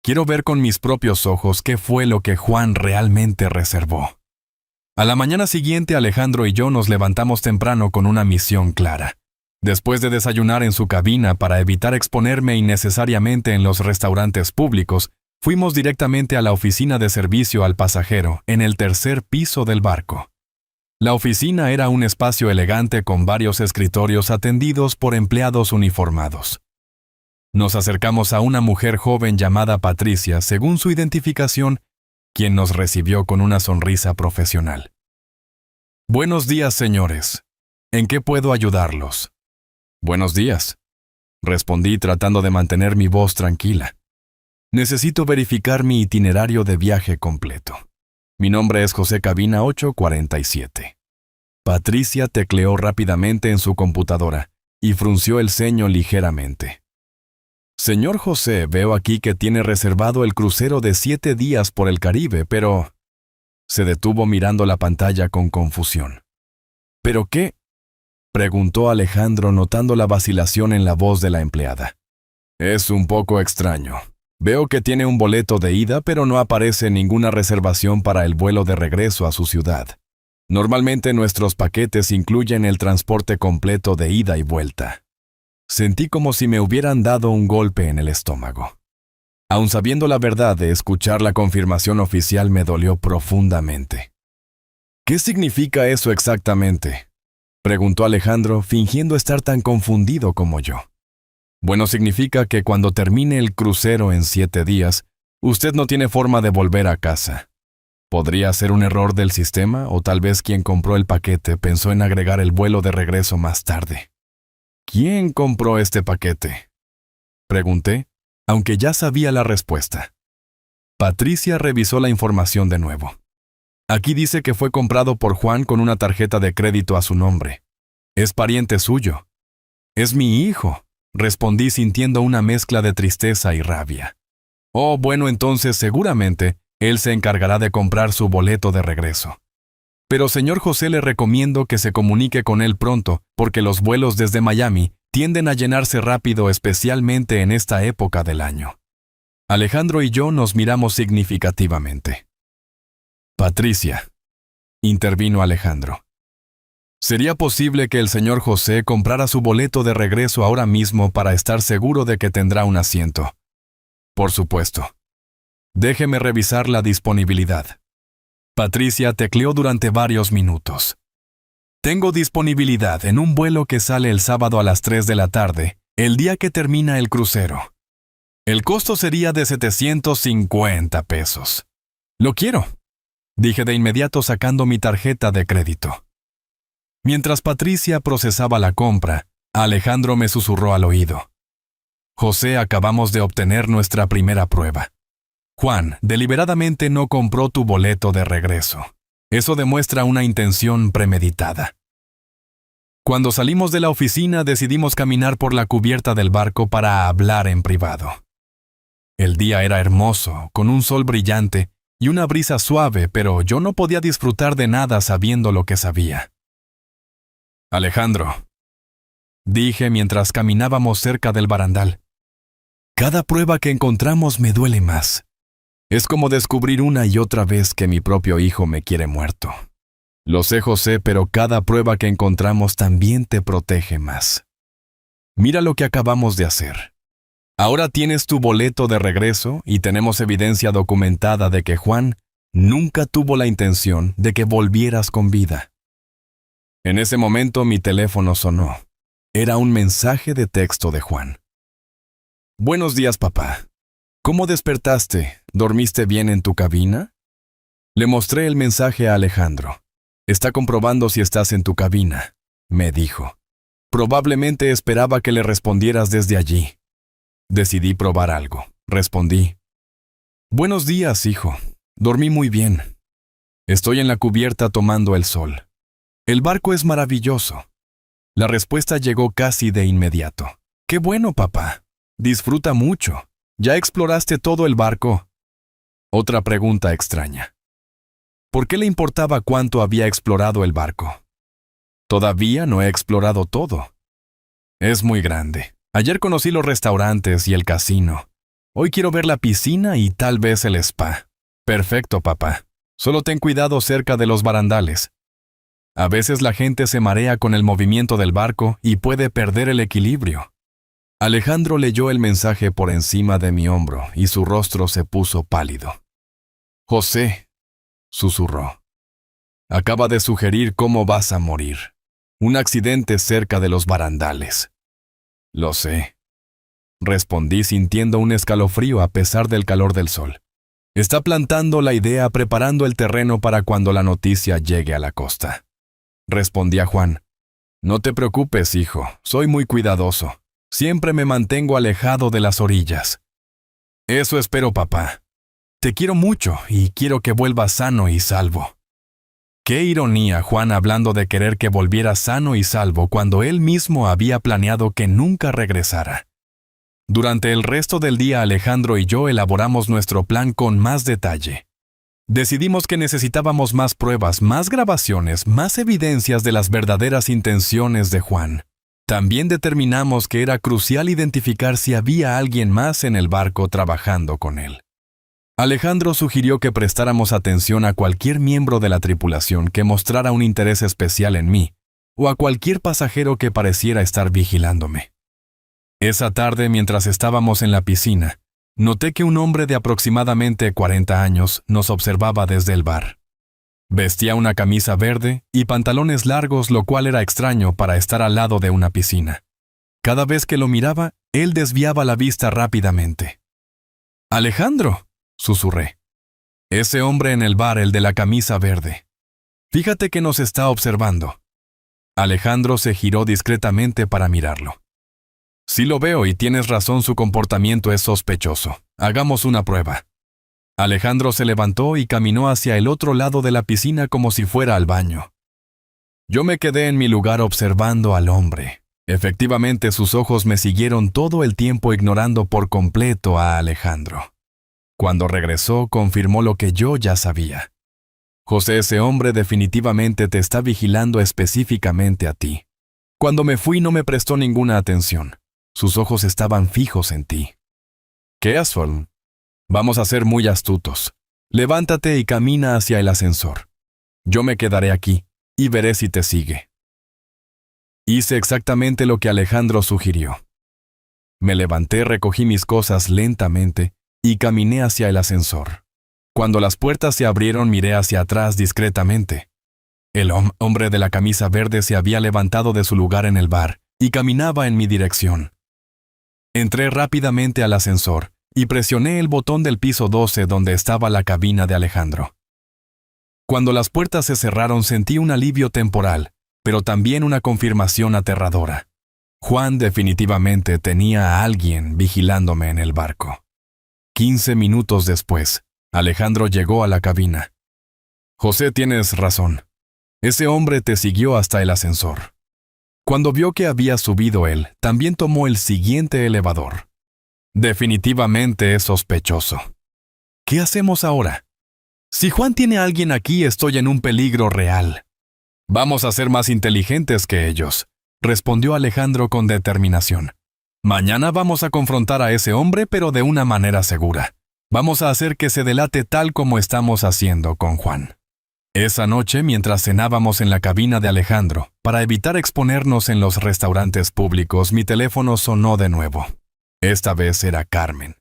Quiero ver con mis propios ojos qué fue lo que Juan realmente reservó. A la mañana siguiente, Alejandro y yo nos levantamos temprano con una misión clara. Después de desayunar en su cabina para evitar exponerme innecesariamente en los restaurantes públicos, fuimos directamente a la oficina de servicio al pasajero en el tercer piso del barco. La oficina era un espacio elegante con varios escritorios atendidos por empleados uniformados. Nos acercamos a una mujer joven llamada Patricia, según su identificación, quien nos recibió con una sonrisa profesional. Buenos días, señores. ¿En qué puedo ayudarlos? Buenos días, respondí tratando de mantener mi voz tranquila. Necesito verificar mi itinerario de viaje completo. Mi nombre es José Cabina 847. Patricia tecleó rápidamente en su computadora y frunció el ceño ligeramente. Señor José, veo aquí que tiene reservado el crucero de 7 días por el Caribe, pero... Se detuvo mirando la pantalla con confusión. ¿Pero qué? Preguntó Alejandro notando la vacilación en la voz de la empleada. Es un poco extraño. Veo que tiene un boleto de ida, pero no aparece ninguna reservación para el vuelo de regreso a su ciudad. Normalmente nuestros paquetes incluyen el transporte completo de ida y vuelta. Sentí como si me hubieran dado un golpe en el estómago. Aun sabiendo la verdad de escuchar la confirmación oficial me dolió profundamente. ¿Qué significa eso exactamente?, preguntó Alejandro, fingiendo estar tan confundido como yo. Bueno, significa que cuando termine el crucero en 7 días, usted no tiene forma de volver a casa. ¿Podría ser un error del sistema o tal vez quien compró el paquete pensó en agregar el vuelo de regreso más tarde? ¿Quién compró este paquete?, pregunté, aunque ya sabía la respuesta. Patricia revisó la información de nuevo. Aquí dice que fue comprado por Juan con una tarjeta de crédito a su nombre. Es pariente suyo. Es mi hijo, respondí sintiendo una mezcla de tristeza y rabia. Oh, bueno, entonces seguramente él se encargará de comprar su boleto de regreso. Pero señor José, le recomiendo que se comunique con él pronto, porque los vuelos desde Miami tienden a llenarse rápido, especialmente en esta época del año. Alejandro y yo nos miramos significativamente. Patricia, intervino Alejandro. ¿Sería posible que el señor José comprara su boleto de regreso ahora mismo para estar seguro de que tendrá un asiento? Por supuesto. Déjeme revisar la disponibilidad. Patricia tecleó durante varios minutos. Tengo disponibilidad en un vuelo que sale el sábado a las 3 de la tarde, el día que termina el crucero. El costo sería de $750. Lo quiero. dije de inmediato sacando mi tarjeta de crédito. Mientras Patricia procesaba la compra, Alejandro me susurró al oído. José, acabamos de obtener nuestra primera prueba. Juan deliberadamente no compró tu boleto de regreso. Eso demuestra una intención premeditada. Cuando salimos de la oficina, decidimos caminar por la cubierta del barco para hablar en privado. El día era hermoso, con un sol brillante y una brisa suave, pero yo no podía disfrutar de nada sabiendo lo que sabía. Alejandro, dije mientras caminábamos cerca del barandal, cada prueba que encontramos me duele más. Es como descubrir una y otra vez que mi propio hijo me quiere muerto. Lo sé, José, pero cada prueba que encontramos también te protege más. Mira lo que acabamos de hacer. Ahora tienes tu boleto de regreso y tenemos evidencia documentada de que Juan nunca tuvo la intención de que volvieras con vida. En ese momento mi teléfono sonó. Era un mensaje de texto de Juan. Buenos días, papá. ¿Cómo despertaste? ¿Dormiste bien en tu cabina? Le mostré el mensaje a Alejandro. Está comprobando si estás en tu cabina, me dijo. Probablemente esperaba que le respondieras desde allí. Decidí probar algo. Respondí. Buenos días, hijo. Dormí muy bien. Estoy en la cubierta tomando el sol. El barco es maravilloso. La respuesta llegó casi de inmediato. Qué bueno, papá. Disfruta mucho. ¿Ya exploraste todo el barco? Otra pregunta extraña. ¿Por qué le importaba cuánto había explorado el barco? Todavía no he explorado todo. Es muy grande. Ayer conocí los restaurantes y el casino. Hoy quiero ver la piscina y tal vez el spa. Perfecto, papá. Solo ten cuidado cerca de los barandales. A veces la gente se marea con el movimiento del barco y puede perder el equilibrio. Alejandro leyó el mensaje por encima de mi hombro y su rostro se puso pálido. José, susurró. Acaba de sugerir cómo vas a morir. Un accidente cerca de los barandales. Lo sé. Respondí sintiendo un escalofrío a pesar del calor del sol. Está plantando la idea, preparando el terreno para cuando la noticia llegue a la costa. Respondí a Juan. No te preocupes, hijo. Soy muy cuidadoso. Siempre me mantengo alejado de las orillas. Eso espero, papá. Te quiero mucho y quiero que vuelvas sano y salvo. Qué ironía, Juan, hablando de querer que volviera sano y salvo cuando él mismo había planeado que nunca regresara. Durante el resto del día, Alejandro y yo elaboramos nuestro plan con más detalle. Decidimos que necesitábamos más pruebas, más grabaciones, más evidencias de las verdaderas intenciones de Juan. También determinamos que era crucial identificar si había alguien más en el barco trabajando con él. Alejandro sugirió que prestáramos atención a cualquier miembro de la tripulación que mostrara un interés especial en mí, o a cualquier pasajero que pareciera estar vigilándome. Esa tarde, mientras estábamos en la piscina, noté que un hombre de aproximadamente 40 años nos observaba desde el bar. Vestía una camisa verde y pantalones largos, lo cual era extraño para estar al lado de una piscina. Cada vez que lo miraba, él desviaba la vista rápidamente. «Alejandro», susurré. «Ese hombre en el bar, el de la camisa verde. Fíjate que nos está observando». Alejandro se giró discretamente para mirarlo. «Sí lo veo y tienes razón, su comportamiento es sospechoso. Hagamos una prueba». Alejandro se levantó y caminó hacia el otro lado de la piscina como si fuera al baño. Yo me quedé en mi lugar observando al hombre. Efectivamente, sus ojos me siguieron todo el tiempo, ignorando por completo a Alejandro. Cuando regresó, confirmó lo que yo ya sabía. José, ese hombre definitivamente te está vigilando específicamente a ti. Cuando me fui no me prestó ninguna atención. Sus ojos estaban fijos en ti. ¿Qué, Asford? Vamos a ser muy astutos. Levántate y camina hacia el ascensor. Yo me quedaré aquí y veré si te sigue. Hice exactamente lo que Alejandro sugirió. Me levanté, recogí mis cosas lentamente y caminé hacia el ascensor. Cuando las puertas se abrieron, miré hacia atrás discretamente. El hombre de la camisa verde se había levantado de su lugar en el bar y caminaba en mi dirección. Entré rápidamente al ascensor y presioné el botón del piso 12 donde estaba la cabina de Alejandro. Cuando las puertas se cerraron sentí un alivio temporal, pero también una confirmación aterradora. Juan definitivamente tenía a alguien vigilándome en el barco. 15 minutos después, Alejandro llegó a la cabina. José, tienes razón. Ese hombre te siguió hasta el ascensor. Cuando vio que había subido él, también tomó el siguiente elevador. Definitivamente es sospechoso. ¿Qué hacemos ahora? Si Juan tiene a alguien aquí, estoy en un peligro real. Vamos a ser más inteligentes que ellos, respondió Alejandro con determinación. Mañana vamos a confrontar a ese hombre, pero de una manera segura. Vamos a hacer que se delate tal como estamos haciendo con Juan. Esa noche, mientras cenábamos en la cabina de Alejandro, para evitar exponernos en los restaurantes públicos, mi teléfono sonó de nuevo. Esta vez era Carmen.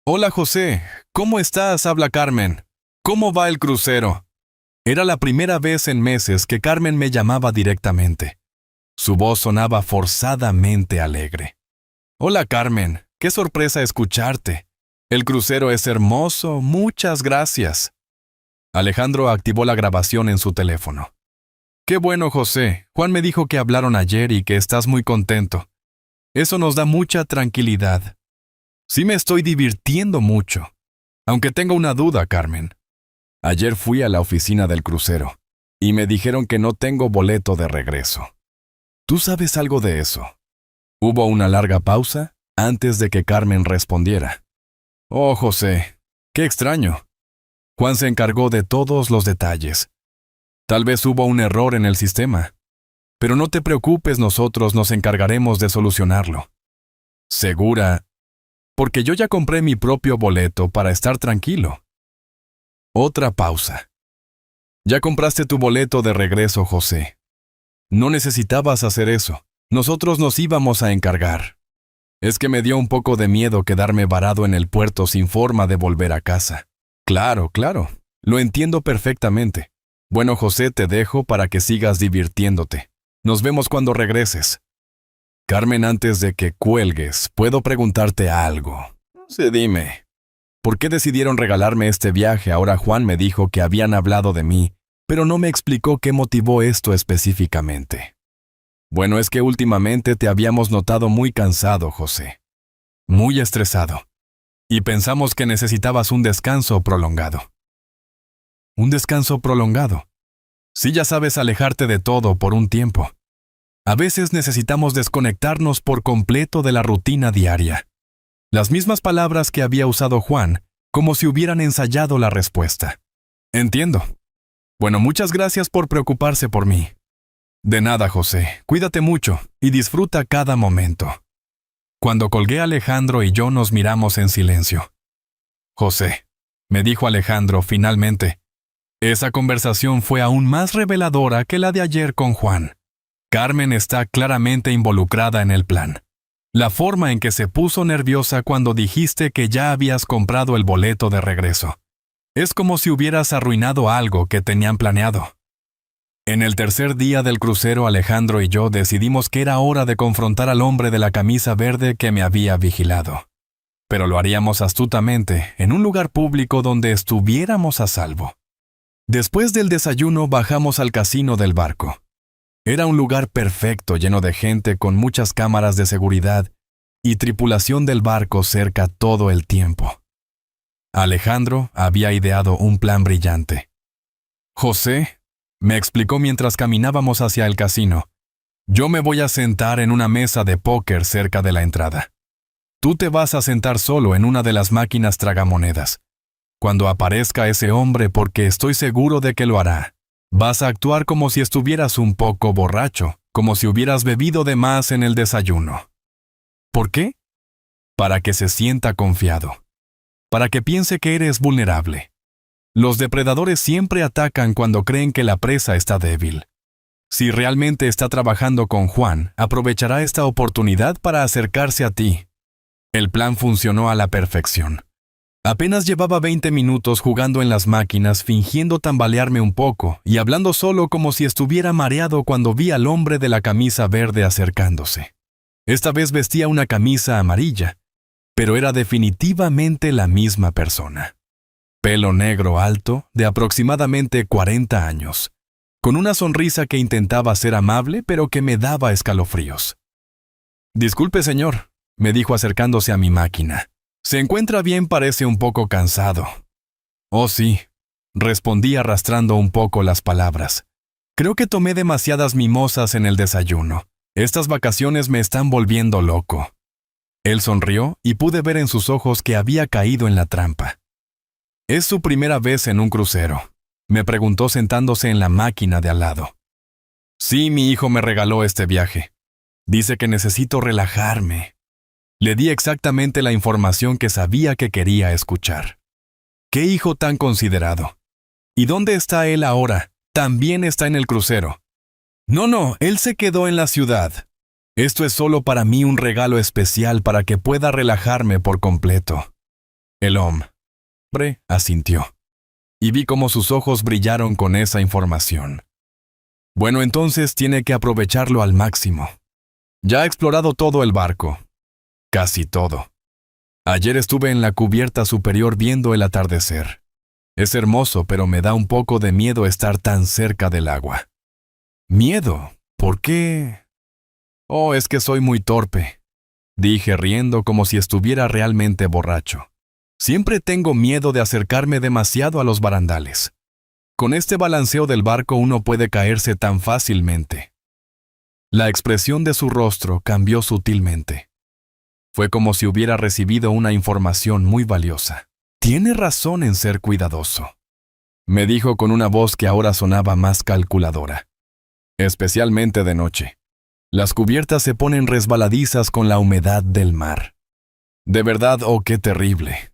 Hola José, ¿cómo estás? Habla Carmen. ¿Cómo va el crucero? Era la primera vez en meses que Carmen me llamaba directamente. Su voz sonaba forzadamente alegre. Hola Carmen, qué sorpresa escucharte. El crucero es hermoso, muchas gracias. Alejandro activó la grabación en su teléfono. Qué bueno, José. Juan me dijo que hablaron ayer y que estás muy contento. Eso nos da mucha tranquilidad. Sí me estoy divirtiendo mucho. Aunque tengo una duda, Carmen. Ayer fui a la oficina del crucero y me dijeron que no tengo boleto de regreso. ¿Tú sabes algo de eso? Hubo una larga pausa antes de que Carmen respondiera. Oh, José, qué extraño. Juan se encargó de todos los detalles. Tal vez hubo un error en el sistema. Pero no te preocupes, nosotros nos encargaremos de solucionarlo. ¿Segura? Porque yo ya compré mi propio boleto para estar tranquilo. Otra pausa. Ya compraste tu boleto de regreso, José. No necesitabas hacer eso. Nosotros nos íbamos a encargar. Es que me dio un poco de miedo quedarme varado en el puerto sin forma de volver a casa. Claro, claro. Lo entiendo perfectamente. Bueno, José, te dejo para que sigas divirtiéndote. Nos vemos cuando regreses. Carmen, antes de que cuelgues, ¿puedo preguntarte algo? Sí, dime. ¿Por qué decidieron regalarme este viaje? Ahora Juan me dijo que habían hablado de mí, pero no me explicó qué motivó esto específicamente. Bueno, es que últimamente te habíamos notado muy cansado, José. Muy estresado. Y pensamos que necesitabas un descanso prolongado. ¿Un descanso prolongado? Sí, ya sabes, alejarte de todo por un tiempo. A veces necesitamos desconectarnos por completo de la rutina diaria. Las mismas palabras que había usado Juan, como si hubieran ensayado la respuesta. Entiendo. Bueno, muchas gracias por preocuparse por mí. De nada, José. Cuídate mucho y disfruta cada momento. Cuando colgué, Alejandro y yo nos miramos en silencio. José, me dijo Alejandro finalmente, esa conversación fue aún más reveladora que la de ayer con Juan. Carmen está claramente involucrada en el plan. La forma en que se puso nerviosa cuando dijiste que ya habías comprado el boleto de regreso. Es como si hubieras arruinado algo que tenían planeado. En el tercer día del crucero, Alejandro y yo decidimos que era hora de confrontar al hombre de la camisa verde que me había vigilado. Pero lo haríamos astutamente, en un lugar público donde estuviéramos a salvo. Después del desayuno bajamos al casino del barco. Era un lugar perfecto, lleno de gente con muchas cámaras de seguridad y tripulación del barco cerca todo el tiempo. Alejandro había ideado un plan brillante. José, me explicó mientras caminábamos hacia el casino, yo me voy a sentar en una mesa de póker cerca de la entrada. Tú te vas a sentar solo en una de las máquinas tragamonedas. Cuando aparezca ese hombre, porque estoy seguro de que lo hará, vas a actuar como si estuvieras un poco borracho, como si hubieras bebido de más en el desayuno. ¿Por qué? Para que se sienta confiado. Para que piense que eres vulnerable. Los depredadores siempre atacan cuando creen que la presa está débil. Si realmente está trabajando con Juan, aprovechará esta oportunidad para acercarse a ti. El plan funcionó a la perfección. Apenas llevaba 20 minutos jugando en las máquinas, fingiendo tambalearme un poco y hablando solo como si estuviera mareado cuando vi al hombre de la camisa verde acercándose. Esta vez vestía una camisa amarilla, pero era definitivamente la misma persona. Pelo negro alto, de aproximadamente 40 años, con una sonrisa que intentaba ser amable pero que me daba escalofríos. «Disculpe, señor», me dijo acercándose a mi máquina. «¿Se encuentra bien? Parece un poco cansado». «Oh, sí», respondí arrastrando un poco las palabras. «Creo que tomé demasiadas mimosas en el desayuno. Estas vacaciones me están volviendo loco». Él sonrió y pude ver en sus ojos que había caído en la trampa. «¿Es su primera vez en un crucero?», me preguntó sentándose en la máquina de al lado. «Sí, mi hijo me regaló este viaje. Dice que necesito relajarme». Le di exactamente la información que sabía que quería escuchar. «¿Qué hijo tan considerado? ¿Y dónde está él ahora? También está en el crucero». No, él se quedó en la ciudad. Esto es solo para mí un regalo especial para que pueda relajarme por completo». El hombre asintió, y vi cómo sus ojos brillaron con esa información. «Bueno, entonces tiene que aprovecharlo al máximo. Ya ha explorado todo el barco. Casi todo. Ayer estuve en la cubierta superior viendo el atardecer. Es hermoso, pero me da un poco de miedo estar tan cerca del agua». «¿Miedo? ¿Por qué?» «Oh, es que soy muy torpe», dije riendo como si estuviera realmente borracho. «Siempre tengo miedo de acercarme demasiado a los barandales. Con este balanceo del barco uno puede caerse tan fácilmente». La expresión de su rostro cambió sutilmente. Fue como si hubiera recibido una información muy valiosa. «Tiene razón en ser cuidadoso», me dijo con una voz que ahora sonaba más calculadora. «Especialmente de noche. Las cubiertas se ponen resbaladizas con la humedad del mar». «¿De verdad? Oh, qué terrible».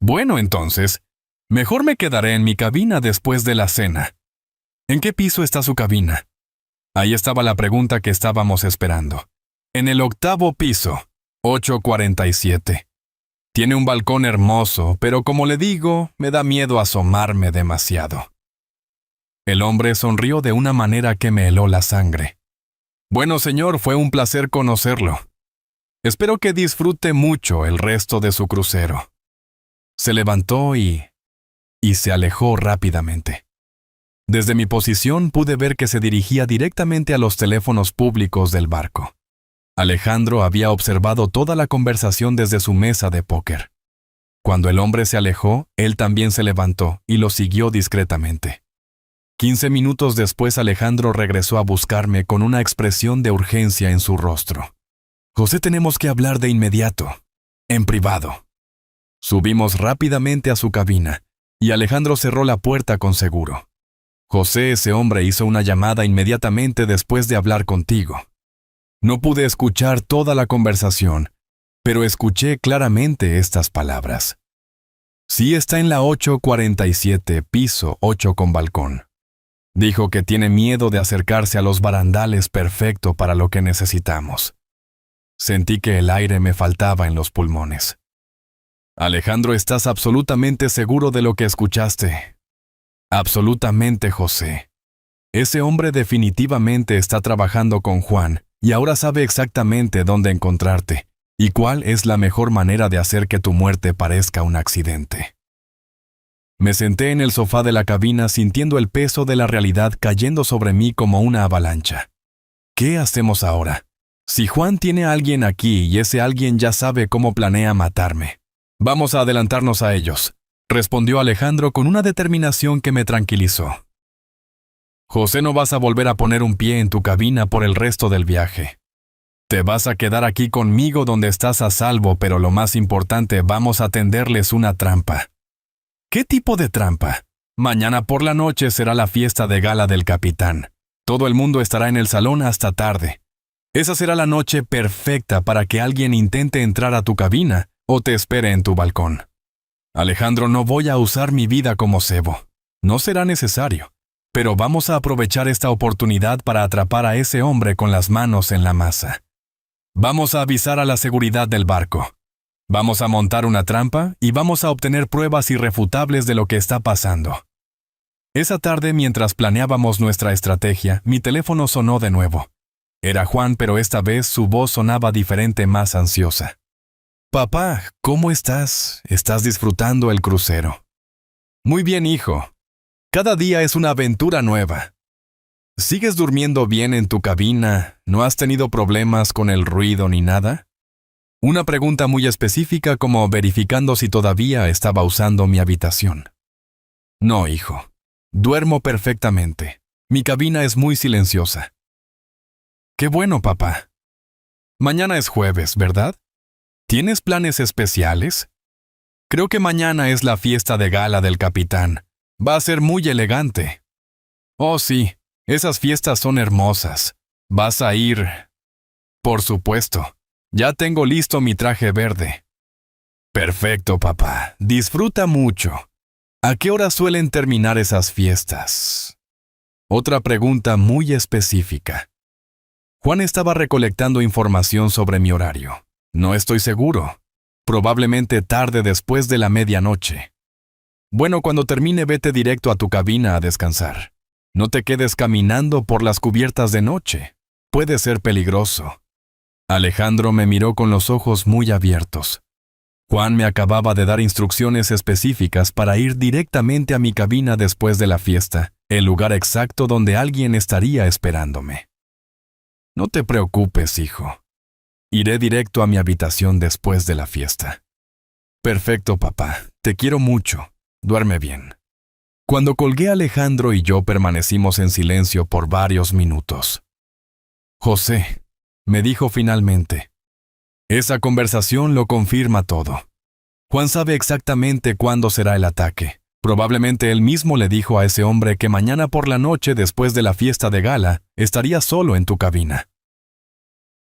«Bueno, entonces, mejor me quedaré en mi cabina después de la cena». «¿En qué piso está su cabina?» Ahí estaba la pregunta que estábamos esperando. «En el 8º piso, 847. Tiene un balcón hermoso, pero como le digo, me da miedo asomarme demasiado». El hombre sonrió de una manera que me heló la sangre. «Bueno, señor, fue un placer conocerlo. Espero que disfrute mucho el resto de su crucero». Se levantó y se alejó rápidamente. Desde mi posición pude ver que se dirigía directamente a los teléfonos públicos del barco. Alejandro había observado toda la conversación desde su mesa de póker. Cuando el hombre se alejó, él también se levantó y lo siguió discretamente. 15 minutos después Alejandro regresó a buscarme con una expresión de urgencia en su rostro. «José, tenemos que hablar de inmediato, en privado». Subimos rápidamente a su cabina, y Alejandro cerró la puerta con seguro. «José, ese hombre hizo una llamada inmediatamente después de hablar contigo. No pude escuchar toda la conversación, pero escuché claramente estas palabras. Sí, está en la 847, piso 8 con balcón. Dijo que tiene miedo de acercarse a los barandales perfecto para lo que necesitamos». Sentí que el aire me faltaba en los pulmones. «Alejandro, ¿estás absolutamente seguro de lo que escuchaste?» «Absolutamente, José. Ese hombre definitivamente está trabajando con Juan y ahora sabe exactamente dónde encontrarte y cuál es la mejor manera de hacer que tu muerte parezca un accidente». Me senté en el sofá de la cabina sintiendo el peso de la realidad cayendo sobre mí como una avalancha. ¿Qué hacemos ahora? Si Juan tiene a alguien aquí y ese alguien ya sabe cómo planea matarme. «Vamos a adelantarnos a ellos», respondió Alejandro con una determinación que me tranquilizó. «José, no vas a volver a poner un pie en tu cabina por el resto del viaje. Te vas a quedar aquí conmigo donde estás a salvo, pero lo más importante, vamos a tenderles una trampa». «¿Qué tipo de trampa?» «Mañana por la noche será la fiesta de gala del capitán. Todo el mundo estará en el salón hasta tarde. Esa será la noche perfecta para que alguien intente entrar a tu cabina o te espere en tu balcón. Alejandro, no voy a usar mi vida como cebo. No será necesario. Pero vamos a aprovechar esta oportunidad para atrapar a ese hombre con las manos en la masa. Vamos a avisar a la seguridad del barco. Vamos a montar una trampa y vamos a obtener pruebas irrefutables de lo que está pasando». Esa tarde, mientras planeábamos nuestra estrategia, mi teléfono sonó de nuevo. Era Juan, pero esta vez su voz sonaba diferente, más ansiosa. «Papá, ¿cómo estás? ¿Estás disfrutando el crucero?» Muy bien, hijo. Cada día es una aventura nueva. ¿Sigues durmiendo bien en tu cabina? ¿No has tenido problemas con el ruido ni nada? Una pregunta muy específica, como verificando si todavía estaba usando mi habitación. No, hijo. Duermo perfectamente. Mi cabina es muy silenciosa. Qué bueno, papá. Mañana es jueves, ¿verdad? ¿Tienes planes especiales? Creo que mañana es la fiesta de gala del capitán. Va a ser muy elegante. Oh, sí, esas fiestas son hermosas. ¿Vas a ir? Por supuesto. Ya tengo listo mi traje verde. Perfecto, papá. Disfruta mucho. ¿A qué hora suelen terminar esas fiestas? Otra pregunta muy específica. Juan estaba recolectando información sobre mi horario. No estoy seguro. Probablemente tarde después de la medianoche. Bueno, cuando termine, vete directo a tu cabina a descansar. No te quedes caminando por las cubiertas de noche. Puede ser peligroso. Alejandro me miró con los ojos muy abiertos. Juan me acababa de dar instrucciones específicas para ir directamente a mi cabina después de la fiesta, el lugar exacto donde alguien estaría esperándome. No te preocupes, hijo. Iré directo a mi habitación después de la fiesta. Perfecto, papá. Te quiero mucho. Duerme bien. Cuando colgué, Alejandro y yo permanecimos en silencio por varios minutos. José, me dijo finalmente. Esa conversación lo confirma todo. Juan sabe exactamente cuándo será el ataque. Probablemente él mismo le dijo a ese hombre que mañana por la noche, después de la fiesta de gala, estaría solo en tu cabina.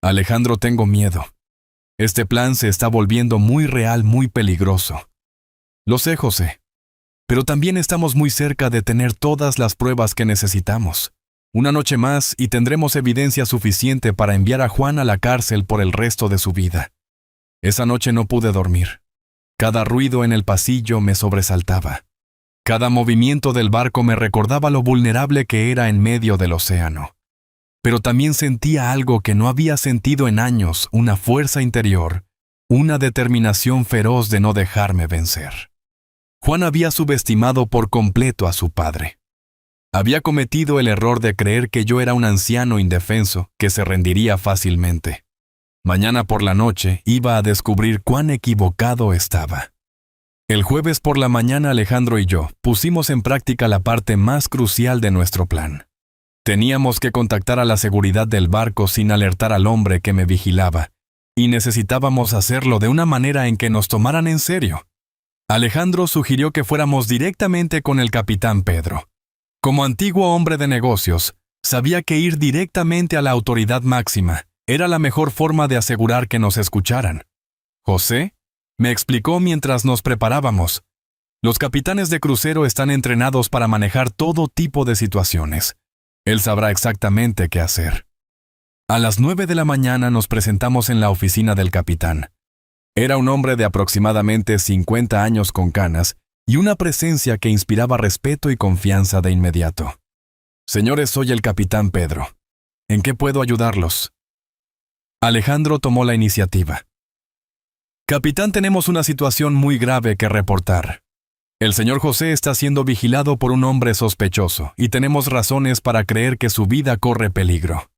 Alejandro, tengo miedo. Este plan se está volviendo muy real, muy peligroso. Lo sé, José. Pero también estamos muy cerca de tener todas las pruebas que necesitamos. Una noche más y tendremos evidencia suficiente para enviar a Juan a la cárcel por el resto de su vida. Esa noche no pude dormir. Cada ruido en el pasillo me sobresaltaba. Cada movimiento del barco me recordaba lo vulnerable que era en medio del océano. Pero también sentía algo que no había sentido en años, una fuerza interior, una determinación feroz de no dejarme vencer. Juan había subestimado por completo a su padre. Había cometido el error de creer que yo era un anciano indefenso que se rendiría fácilmente. Mañana por la noche iba a descubrir cuán equivocado estaba. El jueves por la mañana, Alejandro y yo pusimos en práctica la parte más crucial de nuestro plan. Teníamos que contactar a la seguridad del barco sin alertar al hombre que me vigilaba, y necesitábamos hacerlo de una manera en que nos tomaran en serio. Alejandro sugirió que fuéramos directamente con el capitán Pedro. Como antiguo hombre de negocios, sabía que ir directamente a la autoridad máxima era la mejor forma de asegurar que nos escucharan. José me explicó mientras nos preparábamos. Los capitanes de crucero están entrenados para manejar todo tipo de situaciones. Él sabrá exactamente qué hacer. A las 9 de la mañana nos presentamos en la oficina del capitán. Era un hombre de aproximadamente 50 años con canas y una presencia que inspiraba respeto y confianza de inmediato. Señores, soy el capitán Pedro. ¿En qué puedo ayudarlos? Alejandro tomó la iniciativa. Capitán, tenemos una situación muy grave que reportar. El señor José está siendo vigilado por un hombre sospechoso y tenemos razones para creer que su vida corre peligro.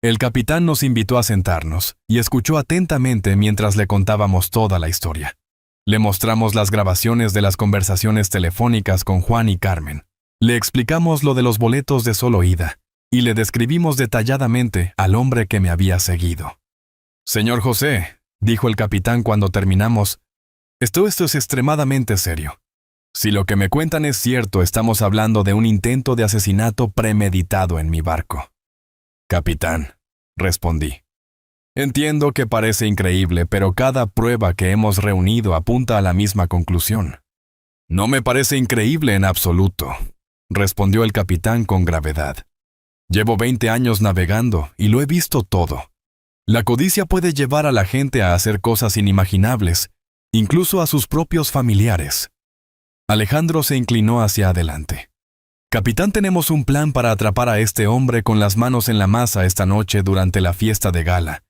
El capitán nos invitó a sentarnos y escuchó atentamente mientras le contábamos toda la historia. Le mostramos las grabaciones de las conversaciones telefónicas con Juan y Carmen. Le explicamos lo de los boletos de solo ida y le describimos detalladamente al hombre que me había seguido. Señor José, dijo el capitán cuando terminamos, esto es extremadamente serio. Si lo que me cuentan es cierto, estamos hablando de un intento de asesinato premeditado en mi barco. Capitán, respondí. Entiendo que parece increíble, pero cada prueba que hemos reunido apunta a la misma conclusión. No me parece increíble en absoluto, respondió el capitán con gravedad. Llevo 20 años navegando y lo he visto todo. La codicia puede llevar a la gente a hacer cosas inimaginables, incluso a sus propios familiares. Alejandro se inclinó hacia adelante. Capitán, tenemos un plan para atrapar a este hombre con las manos en la masa esta noche durante la fiesta de gala,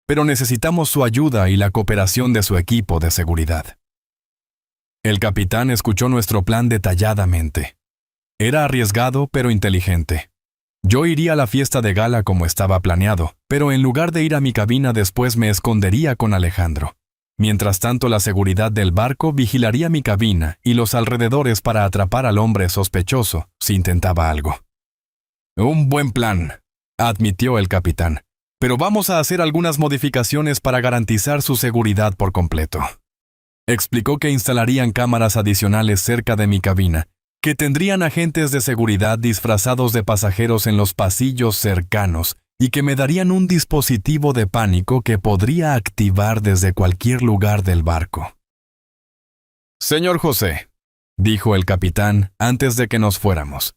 pero necesitamos su ayuda y la cooperación de su equipo de seguridad. El capitán escuchó nuestro plan detalladamente. Era arriesgado, pero inteligente. Yo iría a la fiesta de gala como estaba planeado, pero en lugar de ir a mi cabina después me escondería con Alejandro. Mientras tanto, la seguridad del barco vigilaría mi cabina y los alrededores para atrapar al hombre sospechoso si intentaba algo. Un buen plan, admitió el capitán, pero vamos a hacer algunas modificaciones para garantizar su seguridad por completo. Explicó que instalarían cámaras adicionales cerca de mi cabina, que tendrían agentes de seguridad disfrazados de pasajeros en los pasillos cercanos y que me darían un dispositivo de pánico que podría activar desde cualquier lugar del barco. Señor José, dijo el capitán antes de que nos fuéramos,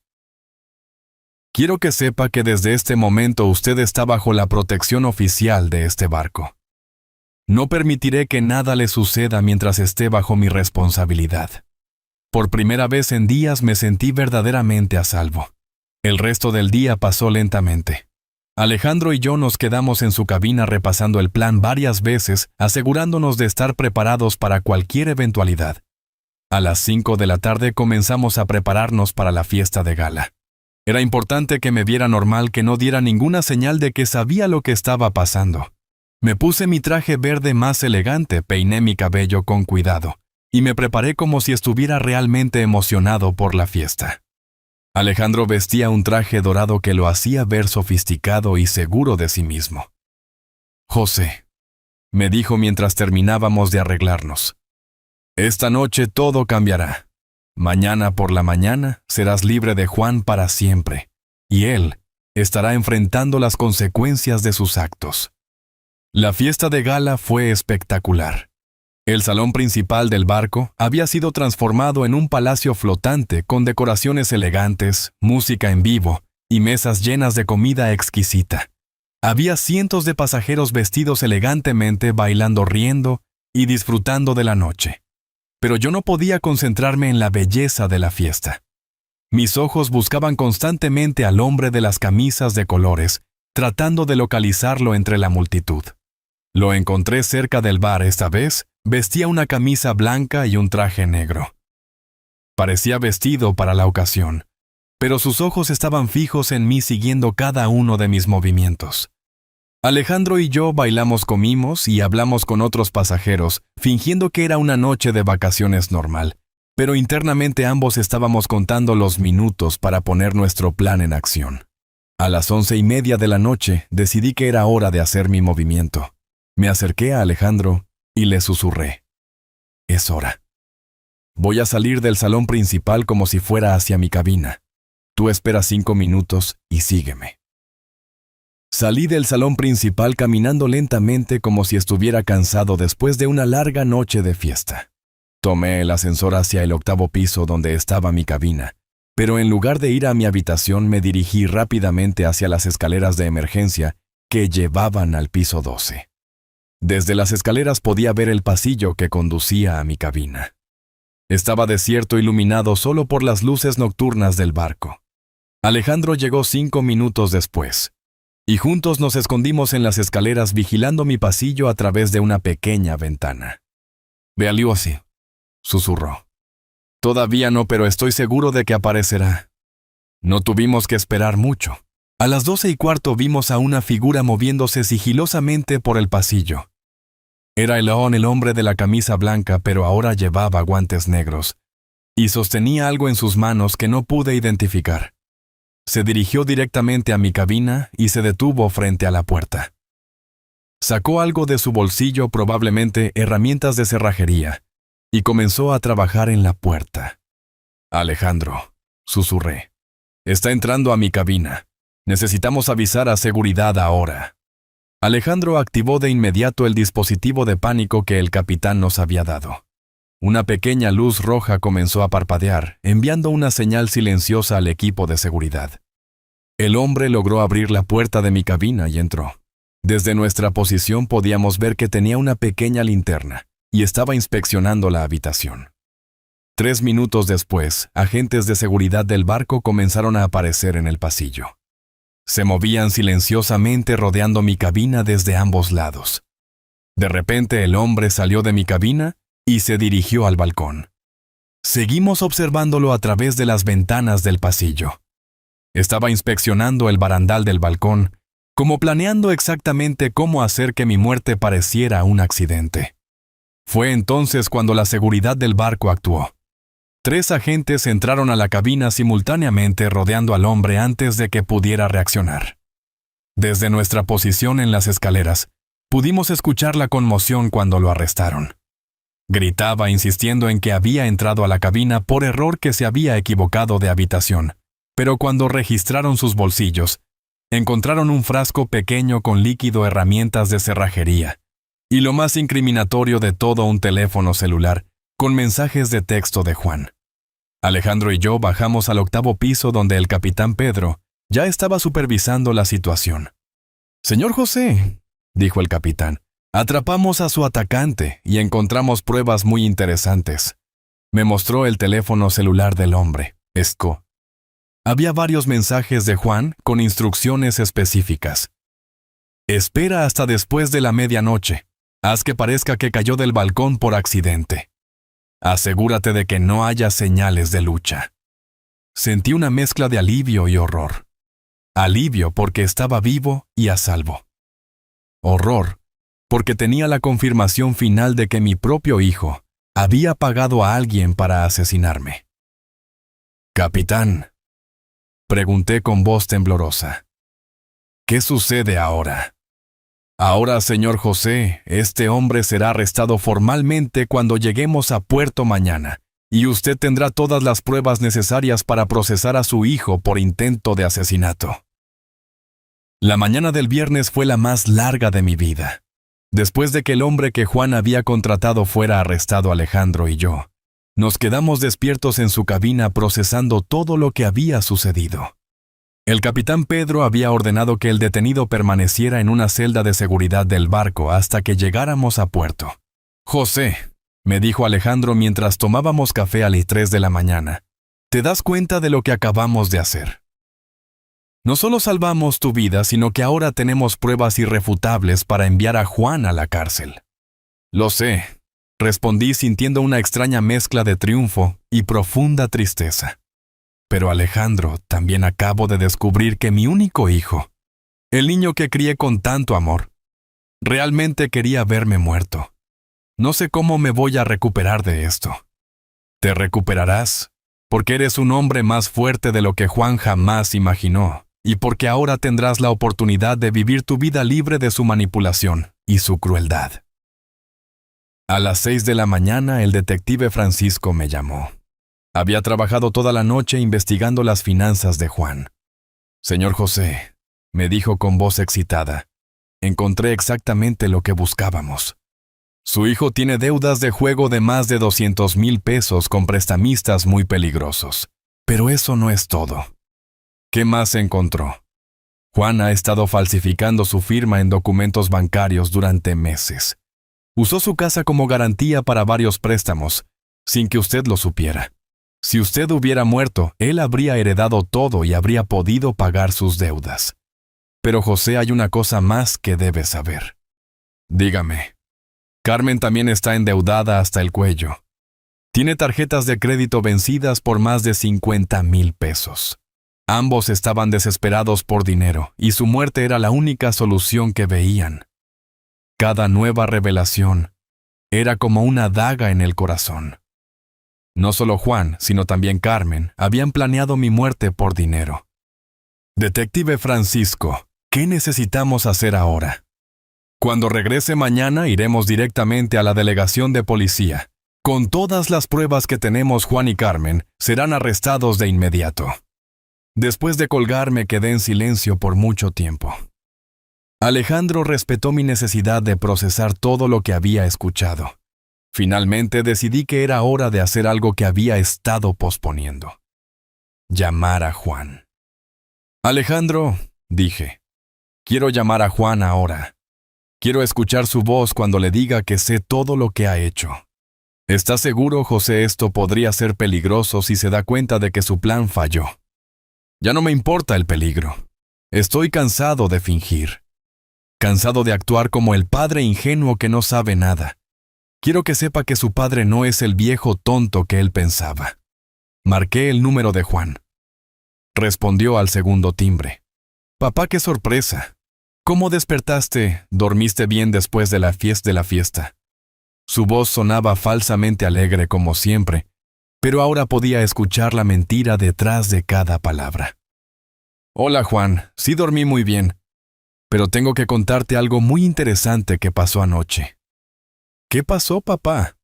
quiero que sepa que desde este momento usted está bajo la protección oficial de este barco. No permitiré que nada le suceda mientras esté bajo mi responsabilidad. Por primera vez en días me sentí verdaderamente a salvo. El resto del día pasó lentamente. Alejandro y yo nos quedamos en su cabina repasando el plan varias veces, asegurándonos de estar preparados para cualquier eventualidad. A las 5 de la tarde comenzamos a prepararnos para la fiesta de gala. Era importante que me viera normal, que no diera ninguna señal de que sabía lo que estaba pasando. Me puse mi traje verde más elegante, peiné mi cabello con cuidado y me preparé como si estuviera realmente emocionado por la fiesta. Alejandro vestía un traje dorado que lo hacía ver sofisticado y seguro de sí mismo. José, me dijo mientras terminábamos de arreglarnos, esta noche todo cambiará. Mañana por la mañana serás libre de Juan para siempre, y él estará enfrentando las consecuencias de sus actos. La fiesta de gala fue espectacular. El salón principal del barco había sido transformado en un palacio flotante con decoraciones elegantes, música en vivo y mesas llenas de comida exquisita. Había cientos de pasajeros vestidos elegantemente bailando, riendo y disfrutando de la noche. Pero yo no podía concentrarme en la belleza de la fiesta. Mis ojos buscaban constantemente al hombre de las camisas de colores, tratando de localizarlo entre la multitud. Lo encontré cerca del bar esta vez. Vestía una camisa blanca y un traje negro. Parecía vestido para la ocasión, pero sus ojos estaban fijos en mí siguiendo cada uno de mis movimientos. Alejandro y yo bailamos, comimos y hablamos con otros pasajeros, fingiendo que era una noche de vacaciones normal, pero internamente ambos estábamos contando los minutos para poner nuestro plan en acción. A las 11:30 de la noche decidí que era hora de hacer mi movimiento. Me acerqué a Alejandro y le susurré. Es hora. Voy a salir del salón principal como si fuera hacia mi cabina. Tú esperas 5 minutos y sígueme. Salí del salón principal caminando lentamente como si estuviera cansado después de una larga noche de fiesta. Tomé el ascensor hacia el 8º piso donde estaba mi cabina, pero en lugar de ir a mi habitación me dirigí rápidamente hacia las escaleras de emergencia que llevaban al piso 12. Desde las escaleras podía ver el pasillo que conducía a mi cabina. Estaba desierto, iluminado solo por las luces nocturnas del barco. Alejandro llegó 5 minutos después, y juntos nos escondimos en las escaleras vigilando mi pasillo a través de una pequeña ventana. «Véalo así», susurró. «Todavía no, pero estoy seguro de que aparecerá». No tuvimos que esperar mucho. A las 12:15 vimos a una figura moviéndose sigilosamente por el pasillo. Era el hombre de la camisa blanca, pero ahora llevaba guantes negros, y sostenía algo en sus manos que no pude identificar. Se dirigió directamente a mi cabina y se detuvo frente a la puerta. Sacó algo de su bolsillo, probablemente herramientas de cerrajería, y comenzó a trabajar en la puerta. «Alejandro», susurré, «está entrando a mi cabina. Necesitamos avisar a seguridad ahora». Alejandro activó de inmediato el dispositivo de pánico que el capitán nos había dado. Una pequeña luz roja comenzó a parpadear, enviando una señal silenciosa al equipo de seguridad. El hombre logró abrir la puerta de mi cabina y entró. Desde nuestra posición podíamos ver que tenía una pequeña linterna y estaba inspeccionando la habitación. 3 minutos después, agentes de seguridad del barco comenzaron a aparecer en el pasillo. Se movían silenciosamente rodeando mi cabina desde ambos lados. De repente el hombre salió de mi cabina y se dirigió al balcón. Seguimos observándolo a través de las ventanas del pasillo. Estaba inspeccionando el barandal del balcón, como planeando exactamente cómo hacer que mi muerte pareciera un accidente. Fue entonces cuando la seguridad del barco actuó. 3 agentes entraron a la cabina simultáneamente rodeando al hombre antes de que pudiera reaccionar. Desde nuestra posición en las escaleras, pudimos escuchar la conmoción cuando lo arrestaron. Gritaba insistiendo en que había entrado a la cabina por error, que se había equivocado de habitación, pero cuando registraron sus bolsillos, encontraron un frasco pequeño con líquido, herramientas de cerrajería, y lo más incriminatorio de todo, un teléfono celular con mensajes de texto de Juan. Alejandro y yo bajamos al 8º piso, donde el capitán Pedro ya estaba supervisando la situación. «Señor José», dijo el capitán, «atrapamos a su atacante y encontramos pruebas muy interesantes». Me mostró el teléfono celular del hombre. Había varios mensajes de Juan con instrucciones específicas. «Espera hasta después de la medianoche. Haz que parezca que cayó del balcón por accidente. Asegúrate de que no haya señales de lucha». Sentí una mezcla de alivio y horror. Alivio porque estaba vivo y a salvo. Horror porque tenía la confirmación final de que mi propio hijo había pagado a alguien para asesinarme. «Capitán», pregunté con voz temblorosa, «¿qué sucede ahora?» «Ahora, señor José, este hombre será arrestado formalmente cuando lleguemos a puerto mañana, y usted tendrá todas las pruebas necesarias para procesar a su hijo por intento de asesinato». La mañana del viernes fue la más larga de mi vida. Después de que el hombre que Juan había contratado fuera arrestado, Alejandro y yo nos quedamos despiertos en su cabina procesando todo lo que había sucedido. El capitán Pedro había ordenado que el detenido permaneciera en una celda de seguridad del barco hasta que llegáramos a puerto. «José», me dijo Alejandro mientras tomábamos café a las 3 de la mañana, «¿te das cuenta de lo que acabamos de hacer? No solo salvamos tu vida, sino que ahora tenemos pruebas irrefutables para enviar a Juan a la cárcel». «Lo sé», respondí sintiendo una extraña mezcla de triunfo y profunda tristeza. «Pero Alejandro, también acabo de descubrir que mi único hijo, el niño que crié con tanto amor, realmente quería verme muerto. No sé cómo me voy a recuperar de esto». «Te recuperarás, porque eres un hombre más fuerte de lo que Juan jamás imaginó, y porque ahora tendrás la oportunidad de vivir tu vida libre de su manipulación y su crueldad». A las 6 de la mañana el detective Francisco me llamó. Había trabajado toda la noche investigando las finanzas de Juan. «Señor José», me dijo con voz excitada, «encontré exactamente lo que buscábamos. Su hijo tiene deudas de juego de más de 200,000 pesos con prestamistas muy peligrosos. Pero eso no es todo». «¿Qué más encontró?» «Juan ha estado falsificando su firma en documentos bancarios durante meses. Usó su casa como garantía para varios préstamos, sin que usted lo supiera. Si usted hubiera muerto, él habría heredado todo y habría podido pagar sus deudas. Pero José, hay una cosa más que debe saber». «Dígame». «Carmen también está endeudada hasta el cuello. Tiene tarjetas de crédito vencidas por más de 50,000 pesos. Ambos estaban desesperados por dinero, y su muerte era la única solución que veían. Cada nueva revelación era como una daga en el corazón. No solo Juan, sino también Carmen, habían planeado mi muerte por dinero. Detective Francisco, ¿qué necesitamos hacer ahora? Cuando regrese mañana iremos directamente a la delegación de policía. Con todas las pruebas que tenemos, Juan y Carmen serán arrestados de inmediato. Después de colgar me quedé en silencio por mucho tiempo. Alejandro respetó mi necesidad de procesar todo lo que había escuchado. Finalmente decidí que era hora de hacer algo que había estado posponiendo: llamar a Juan. «Alejandro», dije, «quiero llamar a Juan ahora. Quiero escuchar su voz cuando le diga que sé todo lo que ha hecho. ¿Estás seguro, José? Esto podría ser peligroso si se da cuenta de que su plan falló». «Ya no me importa el peligro. Estoy cansado de fingir. Cansado de actuar como el padre ingenuo que no sabe nada. Quiero que sepa que su padre no es el viejo tonto que él pensaba. Marqué el número de Juan. Respondió al segundo timbre. Papá, qué sorpresa. ¿Cómo despertaste? ¿Dormiste bien después de la fiesta? Su voz sonaba falsamente alegre como siempre, pero ahora podía escuchar la mentira detrás de cada palabra. Hola, Juan, sí dormí muy bien, pero tengo que contarte algo muy interesante que pasó anoche. ¿Qué pasó, papá?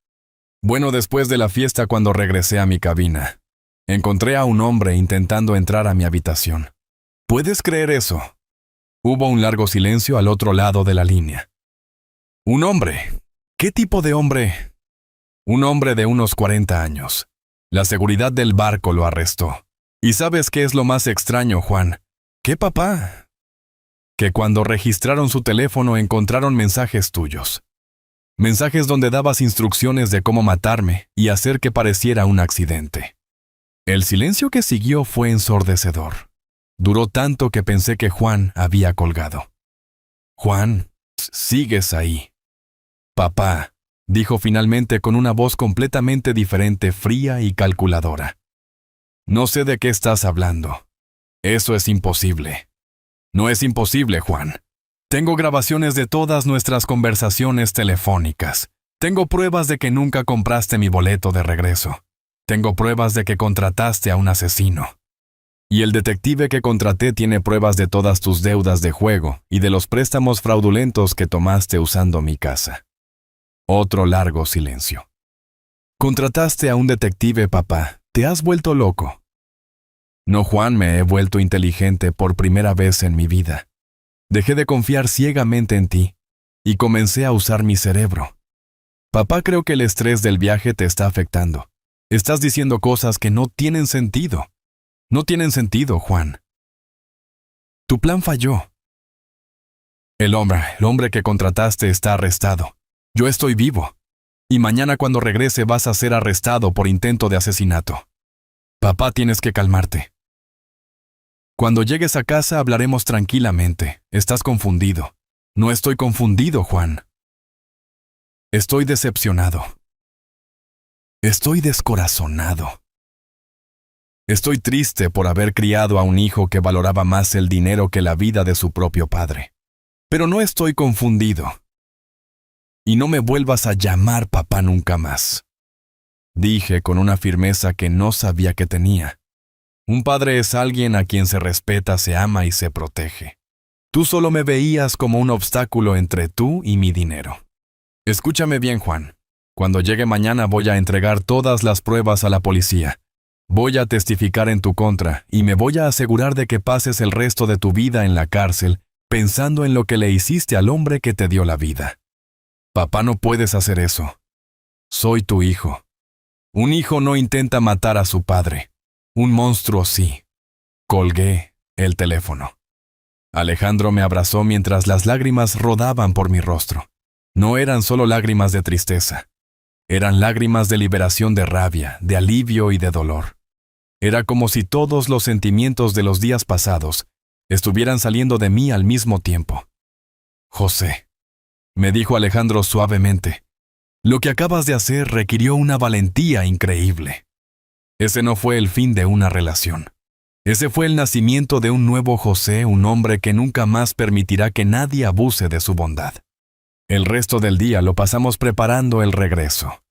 Bueno, después de la fiesta, cuando regresé a mi cabina, encontré a un hombre intentando entrar a mi habitación. ¿Puedes creer eso? Hubo un largo silencio al otro lado de la línea. Un hombre. ¿Qué tipo de hombre? Un hombre de unos 40 años. La seguridad del barco lo arrestó. ¿Y sabes qué es lo más extraño, Juan? ¿Qué, papá? Que cuando registraron su teléfono encontraron mensajes tuyos. Mensajes donde dabas instrucciones de cómo matarme y hacer que pareciera un accidente. El silencio que siguió fue ensordecedor. Duró tanto que pensé que Juan había colgado. Juan, sigues ahí. Papá, dijo finalmente con una voz completamente diferente, fría y calculadora. No sé de qué estás hablando. Eso es imposible. No es imposible, Juan. Tengo grabaciones de todas nuestras conversaciones telefónicas. Tengo pruebas de que nunca compraste mi boleto de regreso. Tengo pruebas de que contrataste a un asesino. Y el detective que contraté tiene pruebas de todas tus deudas de juego y de los préstamos fraudulentos que tomaste usando mi casa. Otro largo silencio. Contrataste a un detective, papá. Te has vuelto loco. No, Juan, me he vuelto inteligente por primera vez en mi vida. Dejé de confiar ciegamente en ti y comencé a usar mi cerebro. Papá, creo que el estrés del viaje te está afectando. Estás diciendo cosas que no tienen sentido. No tienen sentido, Juan. Tu plan falló. El hombre que contrataste está arrestado. Yo estoy vivo. Y mañana cuando regrese vas a ser arrestado por intento de asesinato. Papá, tienes que calmarte. Cuando llegues a casa hablaremos tranquilamente. Estás confundido. No estoy confundido, Juan. Estoy decepcionado. Estoy descorazonado. Estoy triste por haber criado a un hijo que valoraba más el dinero que la vida de su propio padre. Pero no estoy confundido. Y no me vuelvas a llamar papá nunca más. Dije con una firmeza que no sabía que tenía. Un padre es alguien a quien se respeta, se ama y se protege. Tú solo me veías como un obstáculo entre tú y mi dinero. Escúchame bien, Juan. Cuando llegue mañana voy a entregar todas las pruebas a la policía. Voy a testificar en tu contra y me voy a asegurar de que pases el resto de tu vida en la cárcel pensando en lo que le hiciste al hombre que te dio la vida. Papá, no puedes hacer eso. Soy tu hijo. Un hijo no intenta matar a su padre. Un monstruo sí. Colgué el teléfono. Alejandro me abrazó mientras las lágrimas rodaban por mi rostro. No eran solo lágrimas de tristeza. Eran lágrimas de liberación, de rabia, de alivio y de dolor. Era como si todos los sentimientos de los días pasados estuvieran saliendo de mí al mismo tiempo. José, me dijo Alejandro suavemente, lo que acabas de hacer requirió una valentía increíble. Ese no fue el fin de una relación. Ese fue el nacimiento de un nuevo José, un hombre que nunca más permitirá que nadie abuse de su bondad. El resto del día lo pasamos preparando el regreso.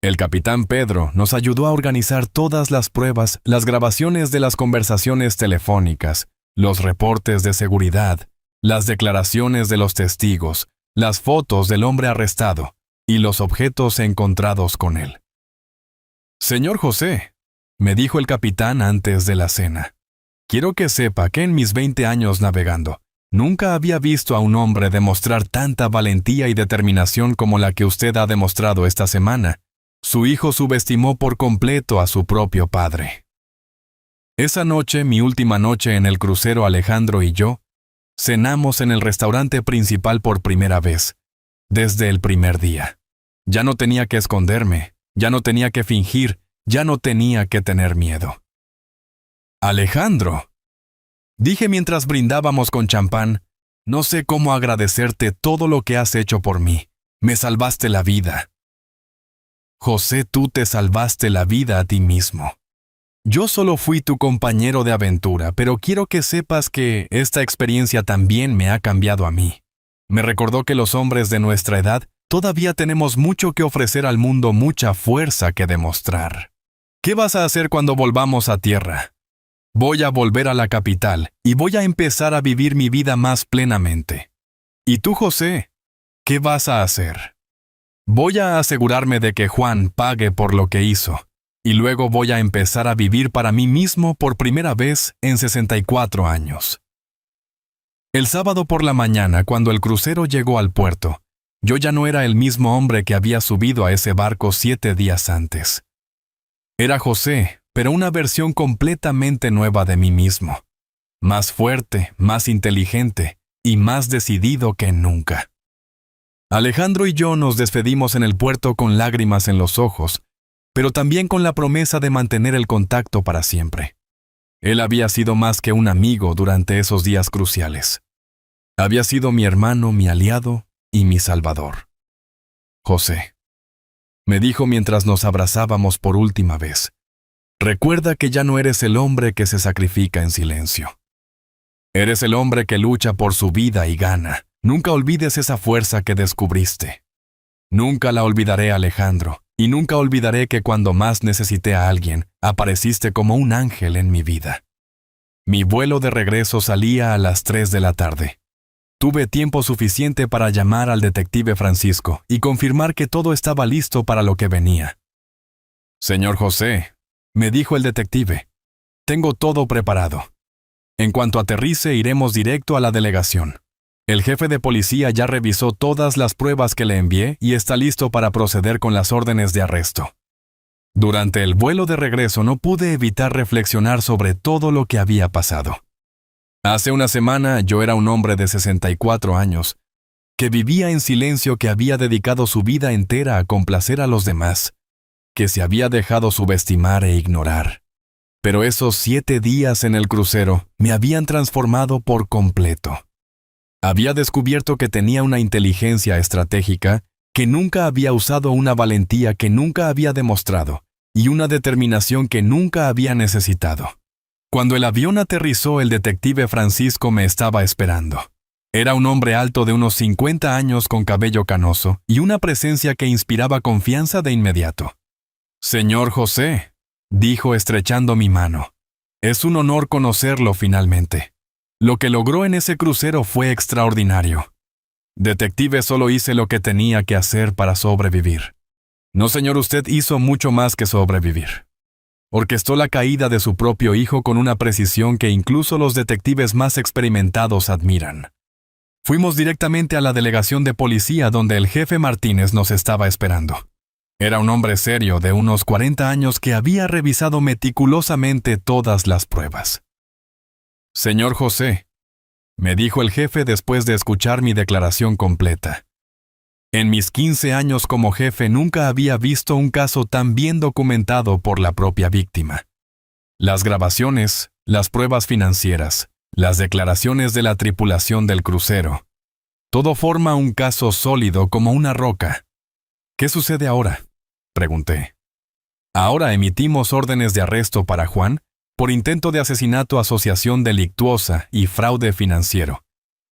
El capitán Pedro nos ayudó a organizar todas las pruebas, las grabaciones de las conversaciones telefónicas, los reportes de seguridad, las declaraciones de los testigos, las fotos del hombre arrestado y los objetos encontrados con él. Señor José, me dijo el capitán antes de la cena, quiero que sepa que en mis 20 años navegando, nunca había visto a un hombre demostrar tanta valentía y determinación como la que usted ha demostrado esta semana. Su hijo subestimó por completo a su propio padre. Esa noche, mi última noche en el crucero, Alejandro y yo, cenamos en el restaurante principal por primera vez, desde el primer día. Ya no tenía que esconderme, ya no tenía que fingir, ya no tenía que tener miedo. Alejandro, dije mientras brindábamos con champán, no sé cómo agradecerte todo lo que has hecho por mí. Me salvaste la vida. José, tú te salvaste la vida a ti mismo. Yo solo fui tu compañero de aventura, pero quiero que sepas que esta experiencia también me ha cambiado a mí. Me recordó que los hombres de nuestra edad todavía tenemos mucho que ofrecer al mundo, mucha fuerza que demostrar. ¿Qué vas a hacer cuando volvamos a tierra? Voy a volver a la capital y voy a empezar a vivir mi vida más plenamente. ¿Y tú, José? ¿Qué vas a hacer? Voy a asegurarme de que Juan pague por lo que hizo, y luego voy a empezar a vivir para mí mismo por primera vez en 64 años. El sábado por la mañana, cuando el crucero llegó al puerto, yo ya no era el mismo hombre que había subido a ese barco 7 días antes. Era José, pero una versión completamente nueva de mí mismo. Más fuerte, más inteligente y más decidido que nunca. Alejandro y yo nos despedimos en el puerto con lágrimas en los ojos, pero también con la promesa de mantener el contacto para siempre. Él había sido más que un amigo durante esos días cruciales. Había sido mi hermano, mi aliado y mi salvador. José, me dijo mientras nos abrazábamos por última vez, recuerda que ya no eres el hombre que se sacrifica en silencio. Eres el hombre que lucha por su vida y gana. Nunca olvides esa fuerza que descubriste. Nunca la olvidaré, Alejandro, y nunca olvidaré que cuando más necesité a alguien, apareciste como un ángel en mi vida. Mi vuelo de regreso salía a las 3 de la tarde. Tuve tiempo suficiente para llamar al detective Francisco y confirmar que todo estaba listo para lo que venía. Señor José, me dijo el detective, tengo todo preparado. En cuanto aterrice, iremos directo a la delegación. El jefe de policía ya revisó todas las pruebas que le envié y está listo para proceder con las órdenes de arresto. Durante el vuelo de regreso no pude evitar reflexionar sobre todo lo que había pasado. Hace una semana yo era un hombre de 64 años, que vivía en silencio, que había dedicado su vida entera a complacer a los demás, que se había dejado subestimar e ignorar. Pero esos 7 días en el crucero me habían transformado por completo. Había descubierto que tenía una inteligencia estratégica, que nunca había usado, una valentía que nunca había demostrado y una determinación que nunca había necesitado. Cuando el avión aterrizó, el detective Francisco me estaba esperando. Era un hombre alto de unos 50 años con cabello canoso y una presencia que inspiraba confianza de inmediato. «Señor José», dijo estrechando mi mano, «es un honor conocerlo finalmente. Lo que logró en ese crucero fue extraordinario. Detective, solo hice lo que tenía que hacer para sobrevivir». «No, señor, usted hizo mucho más que sobrevivir. Orquestó la caída de su propio hijo con una precisión que incluso los detectives más experimentados admiran. Fuimos directamente a la delegación de policía donde el jefe Martínez nos estaba esperando. Era un hombre serio de unos 40 años que había revisado meticulosamente todas las pruebas. «Señor José», me dijo el jefe después de escuchar mi declaración completa. En mis 15 años como jefe nunca había visto un caso tan bien documentado por la propia víctima. Las grabaciones, las pruebas financieras, las declaraciones de la tripulación del crucero. Todo forma un caso sólido como una roca. «¿Qué sucede ahora?», pregunté. «Ahora emitimos órdenes de arresto para Juan por intento de asesinato, asociación delictuosa y fraude financiero,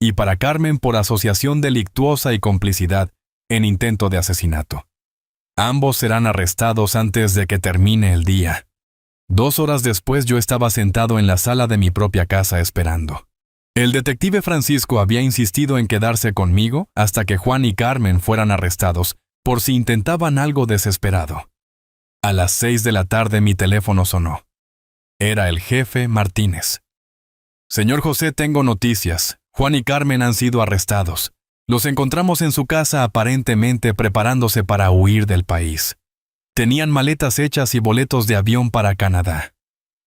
y para Carmen por asociación delictuosa y complicidad en intento de asesinato. Ambos serán arrestados antes de que termine el día». 2 horas después yo estaba sentado en la sala de mi propia casa esperando. El detective Francisco había insistido en quedarse conmigo hasta que Juan y Carmen fueran arrestados, por si intentaban algo desesperado. A las 6 de la tarde mi teléfono sonó. Era el jefe Martínez. «Señor José, tengo noticias. Juan y Carmen han sido arrestados. Los encontramos en su casa aparentemente preparándose para huir del país. Tenían maletas hechas y boletos de avión para Canadá».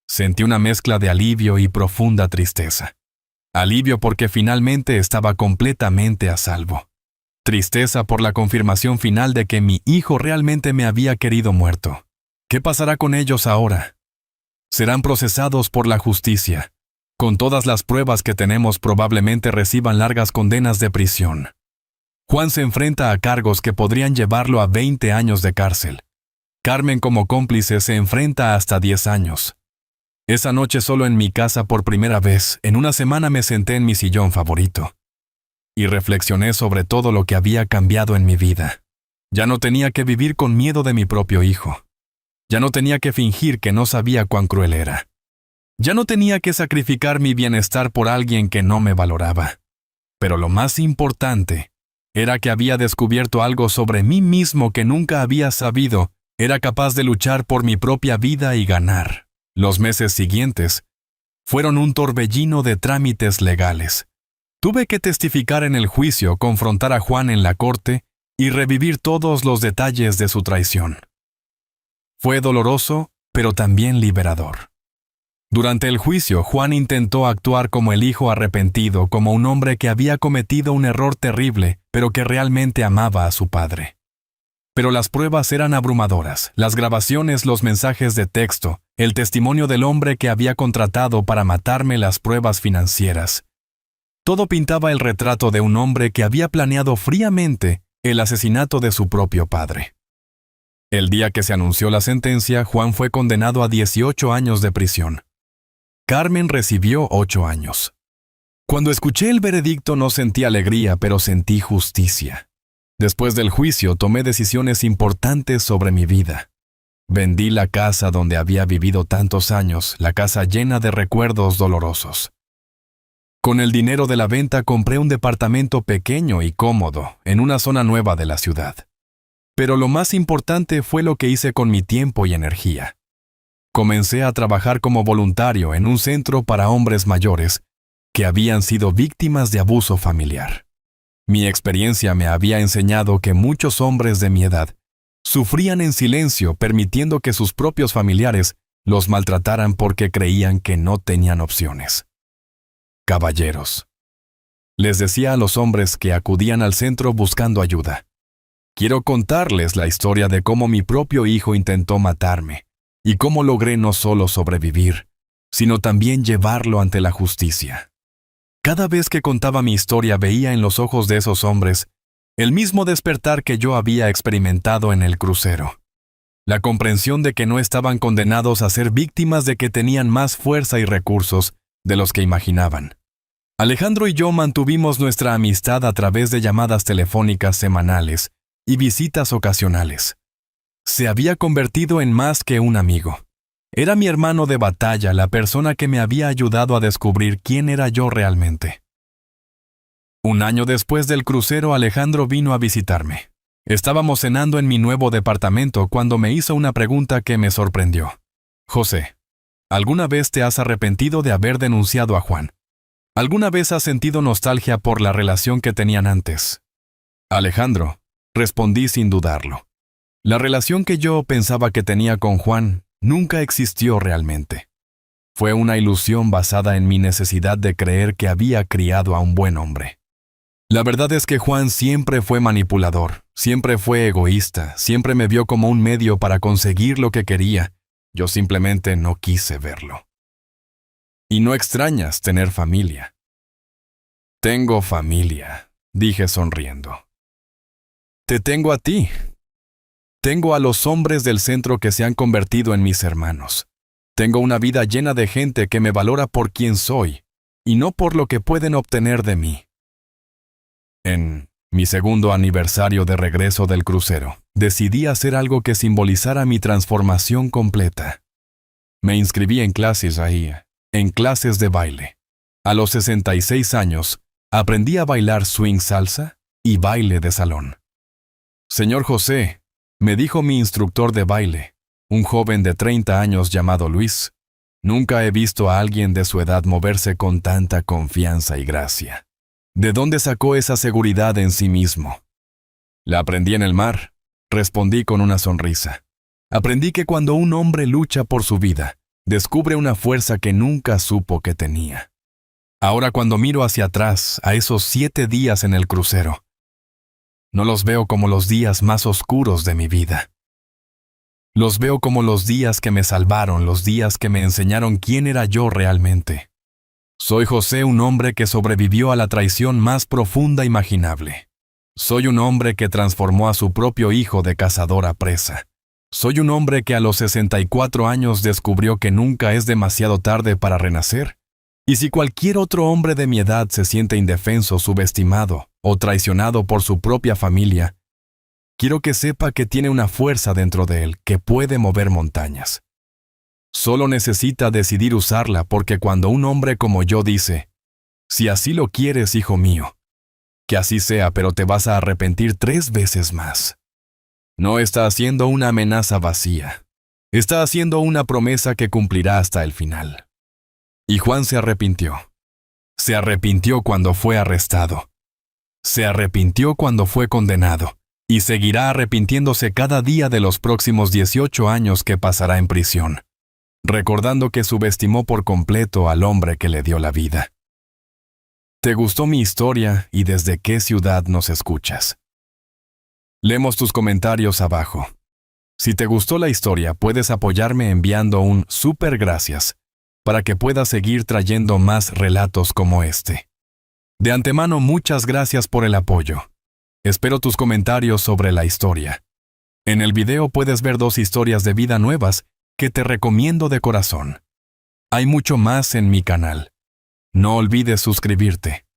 Sentí una mezcla de alivio y profunda tristeza. Alivio porque finalmente estaba completamente a salvo. Tristeza por la confirmación final de que mi hijo realmente me había querido muerto. ¿Qué pasará con ellos ahora? Serán procesados por la justicia. Con todas las pruebas que tenemos, probablemente reciban largas condenas de prisión. Juan se enfrenta a cargos que podrían llevarlo a 20 años de cárcel. Carmen como cómplice se enfrenta hasta 10 años. Esa noche solo en mi casa por primera vez, en una semana me senté en mi sillón favorito. Y reflexioné sobre todo lo que había cambiado en mi vida. Ya no tenía que vivir con miedo de mi propio hijo. Ya no tenía que fingir que no sabía cuán cruel era. Ya no tenía que sacrificar mi bienestar por alguien que no me valoraba. Pero lo más importante era que había descubierto algo sobre mí mismo que nunca había sabido. Era capaz de luchar por mi propia vida y ganar. Los meses siguientes fueron un torbellino de trámites legales. Tuve que testificar en el juicio, confrontar a Juan en la corte y revivir todos los detalles de su traición. Fue doloroso, pero también liberador. Durante el juicio, Juan intentó actuar como el hijo arrepentido, como un hombre que había cometido un error terrible, pero que realmente amaba a su padre. Pero las pruebas eran abrumadoras, las grabaciones, los mensajes de texto, el testimonio del hombre que había contratado para matarme, las pruebas financieras. Todo pintaba el retrato de un hombre que había planeado fríamente el asesinato de su propio padre. El día que se anunció la sentencia, Juan fue condenado a 18 años de prisión. Carmen recibió 8 años. Cuando escuché el veredicto no sentí alegría, pero sentí justicia. Después del juicio tomé decisiones importantes sobre mi vida. Vendí la casa donde había vivido tantos años, la casa llena de recuerdos dolorosos. Con el dinero de la venta compré un departamento pequeño y cómodo en una zona nueva de la ciudad. Pero lo más importante fue lo que hice con mi tiempo y energía. Comencé a trabajar como voluntario en un centro para hombres mayores que habían sido víctimas de abuso familiar. Mi experiencia me había enseñado que muchos hombres de mi edad sufrían en silencio, permitiendo que sus propios familiares los maltrataran porque creían que no tenían opciones. Caballeros, les decía a los hombres que acudían al centro buscando ayuda, quiero contarles la historia de cómo mi propio hijo intentó matarme y cómo logré no solo sobrevivir, sino también llevarlo ante la justicia. Cada vez que contaba mi historia veía en los ojos de esos hombres el mismo despertar que yo había experimentado en el crucero. La comprensión de que no estaban condenados a ser víctimas, de que tenían más fuerza y recursos de los que imaginaban. Alejandro y yo mantuvimos nuestra amistad a través de llamadas telefónicas semanales y visitas ocasionales. Se había convertido en más que un amigo. Era mi hermano de batalla, la persona que me había ayudado a descubrir quién era yo realmente. Un año después del crucero, Alejandro vino a visitarme. Estábamos cenando en mi nuevo departamento cuando me hizo una pregunta que me sorprendió. José, ¿alguna vez te has arrepentido de haber denunciado a Juan? ¿Alguna vez has sentido nostalgia por la relación que tenían antes? Alejandro, respondí sin dudarlo. La relación que yo pensaba que tenía con Juan nunca existió realmente. Fue una ilusión basada en mi necesidad de creer que había criado a un buen hombre. La verdad es que Juan siempre fue manipulador, siempre fue egoísta, siempre me vio como un medio para conseguir lo que quería. Yo simplemente no quise verlo. ¿Y no extrañas tener familia? Tengo familia, dije sonriendo. Te tengo a ti. Tengo a los hombres del centro que se han convertido en mis hermanos. Tengo una vida llena de gente que me valora por quien soy, y no por lo que pueden obtener de mí. En mi segundo aniversario de regreso del crucero, decidí hacer algo que simbolizara mi transformación completa. Me inscribí en clases de baile. A los 66 años, aprendí a bailar swing salsa y baile de salón. Señor José, me dijo mi instructor de baile, un joven de 30 años llamado Luis, nunca he visto a alguien de su edad moverse con tanta confianza y gracia. ¿De dónde sacó esa seguridad en sí mismo? La aprendí en el mar, respondí con una sonrisa. Aprendí que cuando un hombre lucha por su vida, descubre una fuerza que nunca supo que tenía. Ahora cuando miro hacia atrás, a esos 7 días en el crucero, no los veo como los días más oscuros de mi vida. Los veo como los días que me salvaron, los días que me enseñaron quién era yo realmente. Soy José, un hombre que sobrevivió a la traición más profunda imaginable. Soy un hombre que transformó a su propio hijo de cazador a presa. Soy un hombre que a los 64 años descubrió que nunca es demasiado tarde para renacer. Y si cualquier otro hombre de mi edad se siente indefenso, subestimado o traicionado por su propia familia, quiero que sepa que tiene una fuerza dentro de él que puede mover montañas. Solo necesita decidir usarla, porque cuando un hombre como yo dice, si así lo quieres, hijo mío, que así sea, pero te vas a arrepentir 3 veces más. No está haciendo una amenaza vacía. Está haciendo una promesa que cumplirá hasta el final. Y Juan se arrepintió. Se arrepintió cuando fue arrestado. Se arrepintió cuando fue condenado. Y seguirá arrepintiéndose cada día de los próximos 18 años que pasará en prisión, recordando que subestimó por completo al hombre que le dio la vida. ¿Te gustó mi historia y desde qué ciudad nos escuchas? Leemos tus comentarios abajo. Si te gustó la historia, puedes apoyarme enviando un súper gracias para que pueda seguir trayendo más relatos como este. De antemano, muchas gracias por el apoyo. Espero tus comentarios sobre la historia. En el video puedes ver 2 historias de vida nuevas que te recomiendo de corazón. Hay mucho más en mi canal. No olvides suscribirte.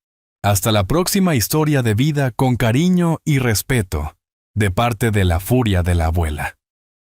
Hasta la próxima historia de vida con cariño y respeto, de parte de la furia de la abuela.